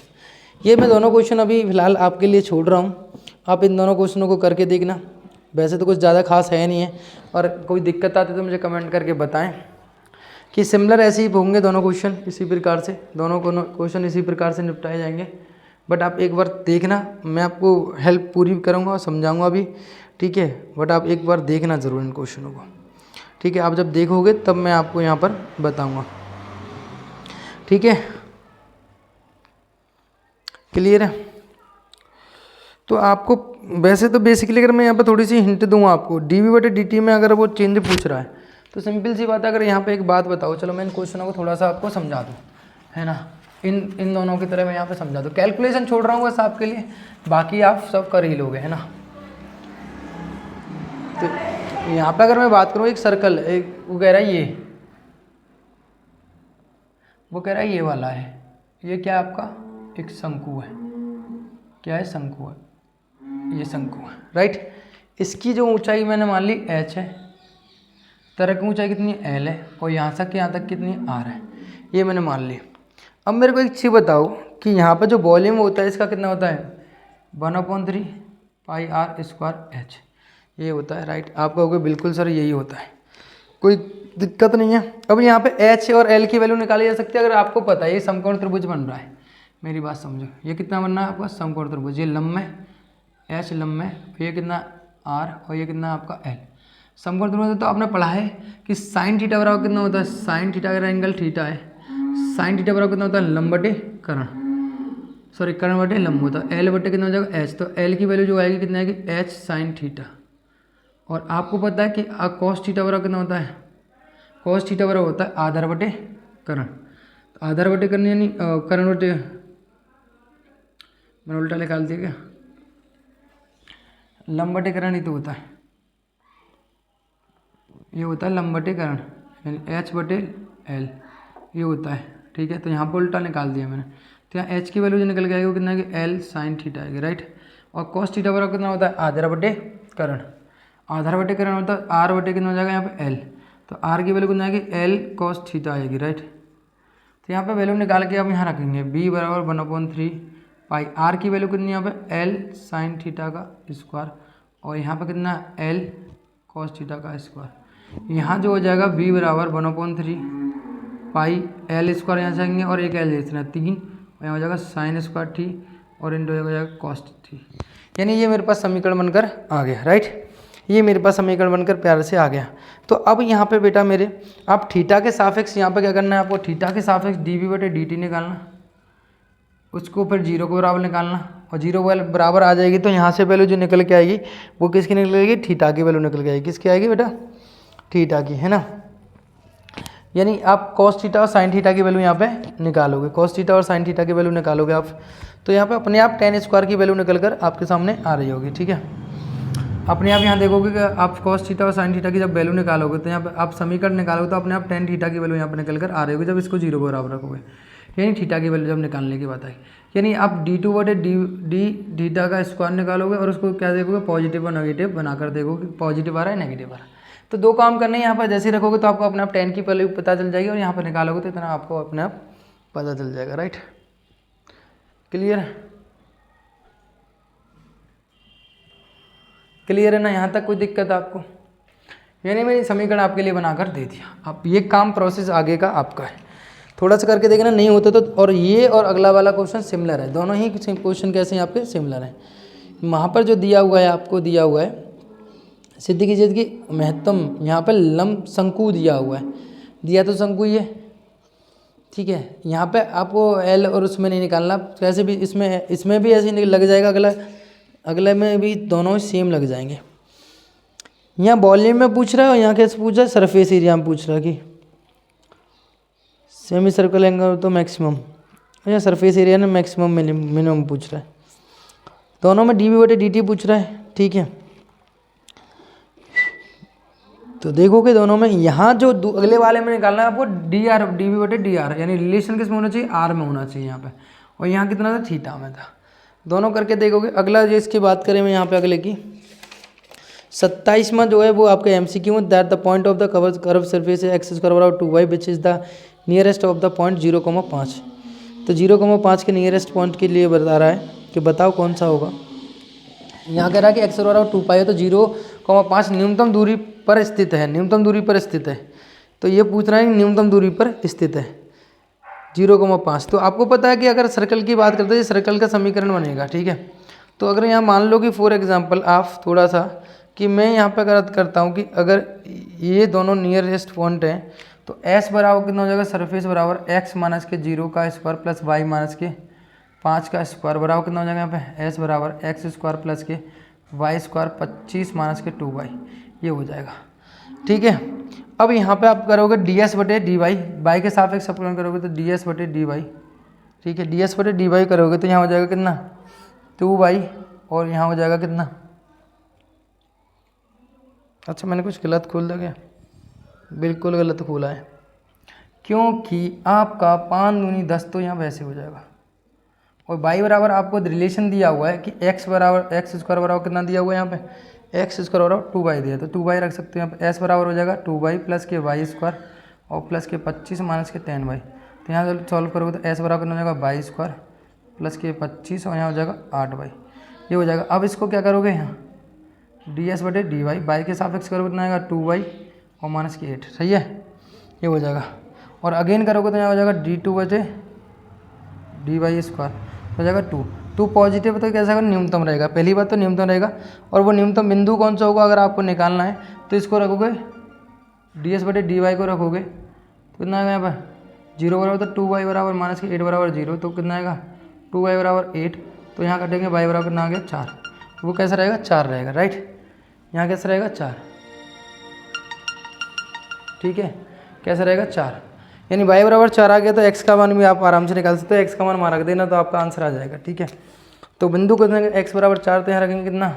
ये मैं दोनों क्वेश्चन अभी फिलहाल आपके लिए छोड़ रहा हूँ, आप इन दोनों क्वेश्चनों को करके देखना। वैसे तो कुछ ज़्यादा खास है नहीं है, और कोई दिक्कत आती तो मुझे कमेंट करके बताएं कि सिमिलर ऐसे ही होंगे दोनों क्वेश्चन, इसी प्रकार से दोनों क्वेश्चन इसी प्रकार से निपटाए जाएंगे। बट आप एक बार देखना, मैं आपको हेल्प पूरी करूँगा और समझाऊँगा भी। ठीक है, बट आप एक बार देखना ज़रूर इन क्वेश्चनों को। ठीक है, आप जब देखोगे तब मैं आपको यहाँ पर बताऊँगा। ठीक है, क्लियर है? तो आपको वैसे तो बेसिकली अगर मैं यहाँ पे थोड़ी सी हिंट दूँ आपको, डी वी बटे डी टी में अगर वो चेंज पूछ रहा है तो सिंपल सी बात है। अगर यहाँ पे एक बात बताओ, चलो मैं इन क्वेश्चनों को थोड़ा सा आपको समझा दूँ, है ना, इन दोनों की तरह मैं यहाँ पे समझा दूँ। कैलकुलेशन छोड़ रहा हूँ बस आपके लिए, बाकी आप सब कर ही लोगे, है ना। तो यहाँ पे अगर मैं बात करूँ, एक सर्कल, एक वो कह रहा है ये वाला है, ये क्या है आपका? एक शंकु है। क्या है? शंकु है, ये शंकु है, राइट। इसकी जो ऊंचाई मैंने मान ली h है, तरह की ऊंचाई कितनी l है, और यहाँ तक कितनी r है, ये मैंने मान ली। अब मेरे को एक चीज़ बताओ कि यहाँ पर जो वॉल्यूम होता है इसका कितना होता है? 1/3 पाई आर स्क्वायर एच, ये होता है, राइट। आप कहोगे बिल्कुल सर यही होता है, कोई दिक्कत नहीं है। अब यहाँ पे एच और एल की वैल्यू निकाली जा सकती है अगर आपको पता है ये समकोण त्रिभुज बन रहा है। मेरी बात समझो, ये कितना बनना है आपका? समकोण त्रिभुज। ये लंब है, एच लंब है, ये कितना आर और ये कितना आपका एल। समकोण त्रिभुज तो आपने पढ़ा है कि साइन थीटा बराबर कितना होता है, साइन थीटा अगर एंगल थीटा है, साइन थीटा बराबर कितना होता है, लंब बटे कर्ण, सॉरी कर्ण बटे लंब होता है, एल बटे कितना हो जाएगा एच। तो एल की वैल्यू जो आएगी कितना आएगी, एच साइन थीटा। और आपको पता है कि कॉस थीटा बराबर कितना होता है, कॉस थीटा बराबर होता है आधार बटे कर्ण। तो आधार बटे कर्ण यानी कर्ण बटे, मैंने उल्टा निकाल दिया क्या, लंब बटे कर्ण ही तो होता है, ये होता है लंब बटे कर्ण यानी एच बटे एल, ये होता है। ठीक है, तो यहाँ पर उल्टा निकाल दिया मैंने। तो यहाँ एच की वैल्यू जो निकल के आएगी वो कितना है, एल साइन थीटा आएगी, राइट। और कॉस थीटा बराबर कितना होता है, आधार बटे कर्ण, आधार बटे कर्ण होता है आर बटे कितना हो जाएगा यहाँ पे एल। तो आर की वैल्यू कितना आएगी, एल कॉस थीटा आएगी, राइट। तो यहाँ पे वैल्यू निकाल के आप यहाँ रखेंगे, बी बराबर 1/3 पाई, आर की वैल्यू कितनी यहाँ पे एल साइन थीटा का स्क्वायर, और यहाँ पे कितना एल कॉस थीटा का स्क्वायर। यहाँ जो हो जाएगा बी बराबर 1/3 पाई एल स्क्वायर यहाँ से आएंगे और एक एल इतना 3, और यहाँ हो जाएगा साइन स्क्वायर थी और इंटू हो जाएगा कॉस थी। यानी ये मेरे पास समीकरण बनकर आ गया, राइट। ये मेरे पास समीकरण बनकर प्यार से आ गया। तो अब यहाँ पे बेटा मेरे आप थीटा के सापेक्ष यहाँ पे क्या करना है आपको, थीटा के सापेक्ष डी वी बटे डी टी निकालना, उसको फिर जीरो के बराबर निकालना, और जीरो बराबर आ जाएगी तो यहाँ से वैल्यू जो निकल के आएगी वो किसकी निकलेगी, थीटा की वैल्यू निकल के आएगी। किसकी आएगी बेटा, थीटा की, है ना। यानी आप कॉस थीटा और साइन थीटा की वैल्यू यहाँ पे निकालोगे, कॉस थीटा और साइन थीटा की वैल्यू निकालोगे आप, तो यहाँ पे अपने आप tan स्क्वायर की वैल्यू निकल कर आपके सामने आ रही होगी। ठीक है, अपने आप यहाँ देखोगे कि आप कॉस थीटा और साइन थीटा की जब वैल्यू निकालोगे तो यहाँ पे आप समीकरण निकालोगे तो अपने आप tan थीटा की वैल्यू यहाँ पे निकल कर आ रही होगी जब इसको जीरो के बराबर रखोगे, यानी थीटा की वैल्यू जब निकालने की बात आई। यानी आप d2 बटे डी थीटा का स्क्वायर निकालोगे और उसको क्या देखोगे, पॉजिटिव और नेगेटिव बनाकर देखोगे, पॉजिटिव आ रहा है नेगेटिव आ रहा है। तो दो काम करने हैं यहाँ पर, जैसे रखोगे तो आपको अपने आप tan की वैल्यू पता चल जाएगी और यहाँ पर निकालोगे तो इतना आपको अपने आप पता चल जाएगा, राइट। क्लियर क्लियर है ना, यहाँ तक कोई दिक्कत आपको। यानी मैंने समीकरण आपके लिए बनाकर दे दिया, आप ये काम प्रोसेस आगे का आपका है, थोड़ा सा करके देखना, नहीं होता तो। और ये और अगला वाला क्वेश्चन सिमिलर है, दोनों ही क्वेश्चन कैसे हैं आपके, सिमिलर हैं। वहाँ पर जो दिया हुआ है आपको, दिया हुआ है सिद्ध कीजिए कि महत्तम, यहाँ पर लंब शंकु दिया हुआ है, दिया तो शंकु ही है, ठीक है। यहाँ पे आपको एल और उसमें नहीं निकालना, कैसे भी इसमें भी ऐसे ही लग जाएगा, अगले में भी दोनों सेम लग जाएंगे। यहाँ वॉल्यूम में पूछ रहा है और यहाँ कैसे पूछ रहा है, सरफेस एरिया में पूछ रहा है कि सेमी सर्कल एंगल तो मैक्सिमम, या सरफेस एरिया ने मैक्सिमम मिनिमम पूछ रहा है। दोनों में डी वी बटे डी टी पूछ रहा है, ठीक है। तो देखोगे दोनों में, यहाँ जो अगले वाले में निकालना है आपको डी आर, डी वी बटे डी आर, यानी रिलेशन किस में होना चाहिए, आर में होना चाहिए यहाँ पे, और यहाँ कितना था, थीटा में था। दोनों करके देखोगे। अगला जो इसकी बात करें मैं यहाँ पे अगले की 27वां जो है वो आपका MCQ में, that the point of the curve surface x square बराबर 2y which is the nearest of the point 0,5। तो 0,5 के नियरेस्ट पॉइंट के लिए बता रहा है कि बताओ कौन सा होगा। यहाँ कह रहा है कि एक्स बराबर 2π है, तो 0,5 न्यूनतम दूरी पर स्थित है, न्यूनतम दूरी पर स्थित है। तो ये पूछ रहा है कि न्यूनतम दूरी पर स्थित है 0,5। तो आपको पता है कि अगर सर्कल की बात करते हैं, सर्कल का समीकरण बनेगा, ठीक है। तो अगर यहाँ मान लो कि फॉर एग्जांपल आप थोड़ा सा कि मैं यहाँ पे अगर करता हूँ कि अगर ये दोनों नियरेस्ट पॉइंट हैं तो s बराबर कितना हो जाएगा, सरफेस बराबर x माइनस के 0 का स्क्वायर प्लस y माइनस के 5 का स्क्वायर बराबर कितना हो जाएगा, यहाँ पे s बराबर x स्क्वायर प्लस के y स्क्वायर 25 माइनस के 2y, ये हो जाएगा, ठीक है। अब यहाँ पे आप करोगे ds बटे dy, y के सापेक्ष अपकरण करोगे तो ds बटे dy, ठीक है। ds बटे dy करोगे तो यहाँ हो जाएगा कितना, 2y, और यहाँ हो जाएगा कितना, अच्छा मैंने कुछ गलत खोल दिया क्या, बिल्कुल गलत खोला है, क्योंकि आपका 5 दूनी 10 तो यहाँ वैसे हो जाएगा। और y बराबर आपको रिलेशन दिया हुआ है कि x बराबर x स्क्वायर बराबर कितना दिया हुआ है, यहाँ पे x स्क्वायर बराबर 2y दिया, तो 2y रख सकते हैं यहाँ पे। s बराबर हो जाएगा 2y प्लस के y स्क्वायर और प्लस के 25 माइनस के 10y। तो यहाँ सॉल्व करोगे तो s बराबर कितना हो जाएगा, y स्क्वायर प्लस के 25 और यहाँ हो जाएगा 8y, ये हो जाएगा। अब इसको क्या करोगे, यहाँ ds बटे dy, y के सापेक्ष करोगे कितना आएगा, 2y और माइनस के 8, सही है, ये हो जाएगा। और अगेन करोगे तो यहाँ हो जाएगा d2 बटे dy स्क्वायर हो जाएगा 2 पॉजिटिव, तो कैसा होगा, न्यूनतम रहेगा, पहली बात तो न्यूनतम रहेगा। और वो न्यूनतम बिंदु कौन सा होगा अगर आपको निकालना है, तो इसको रखोगे ds बटे dy को रखोगे तो कितना आएगा यहाँ पर 0 बराबर तो 2y बराबर माइनस के 8 बराबर 0, तो कितना आएगा 2y बराबर 8, तो यहाँ कटेंगे y बराबर कितना आ गया 4, वो कैसा रहेगा 4 रहेगा, राइट। यहाँ कैसा रहेगा 4, ठीक है, कैसा रहेगा 4, यानी y बराबर 4 आ गया तो x का मान भी आप आराम से निकाल सकते हो, x का मान मार देना तो आपका आंसर आ जाएगा, ठीक है। तो बिंदु को x बराबर 4, तो यहाँ रखेंगे कितना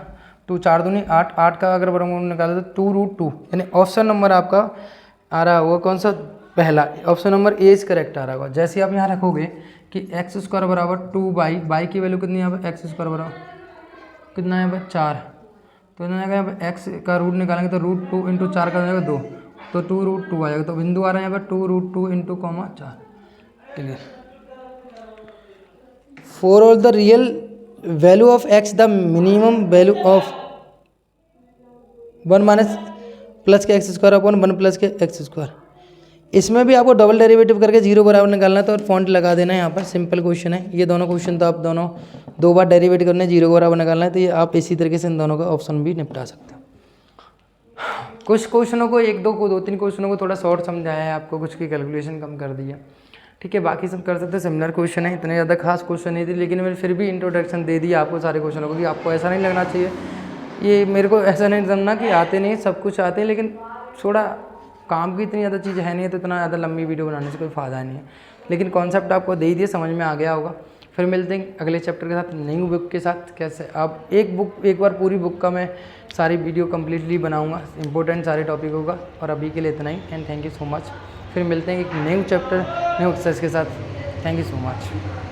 2, 4 दूनी 8, 8 का अगर वर्गमूल निकाले तो 2√2, यानी ऑप्शन नंबर आपका आ रहा होगा कौन सा, पहला option number A is correct आ रहा होगा। जैसे आप यहाँ रखोगे कि एक्स स्क्वायर बराबर 2y, बाई की वैल्यू कितनी है यहाँ पर एक्स स्क्वायर बराबर कितना है यहाँ पर 4, तो यहाँ पर एक्स का रूट निकालेंगे तो √2 इंटू 4 का जाएगा 2, तो 2√2 आ जाएगा, तो बिंदु आ रहा है यहाँ पर 2√2 into 4, clear. For all the real value of x the minimum value of 1 minus plus के एक्स स्क्वायर अपॉन 1 प्लस के एक्स स्क्वायर, इसमें भी आपको डबल डेरिवेटिव करके 0 बराबर निकालना है, तो फॉन्ट लगा देना है यहाँ पर, सिंपल क्वेश्चन है ये दोनों क्वेश्चन, तो आप दोनों 2 बार डेरिवेटिव करने 0 बराबर निकालना है, तो ये आप इसी तरीके से इन दोनों का ऑप्शन भी निपटा सकते हो। कुछ क्वेश्चनों को 2-3 क्वेश्चनों को थोड़ा शॉर्ट समझाया है आपको, कुछ की कैलकुलेशन कम कर दी है, ठीक है, बाकी सब कर सकते हैं, सिमिलर क्वेश्चन है, इतने ज़्यादा खास क्वेश्चन नहीं थे, लेकिन मैंने फिर भी इंट्रोडक्शन दे दिया आपको सारे क्वेश्चनों को, कि आपको ऐसा नहीं लगना चाहिए, ये मेरे को ऐसा नहीं समझना कि आते नहीं, सब कुछ आते हैं, लेकिन थोड़ा काम की इतनी ज़्यादा चीज़ है नहीं, तो इतना ज़्यादा लंबी वीडियो बनाने से कोई फ़ायदा नहीं है, लेकिन कॉन्सेप्ट आपको दे ही दिए, समझ में आ गया होगा। फिर मिलते हैं अगले चैप्टर के साथ, नई बुक के साथ, कैसे आप एक बार पूरी बुक का मैं सारी वीडियो कम्प्लीटली बनाऊँगा, इंपॉर्टेंट सारे टॉपिकों का, और अभी के लिए इतना ही, and thank you so much. फिर मिलते हैं एक न्यू चैप्टर न्यू एक्सरसाइज के साथ, थैंक यू सो मच।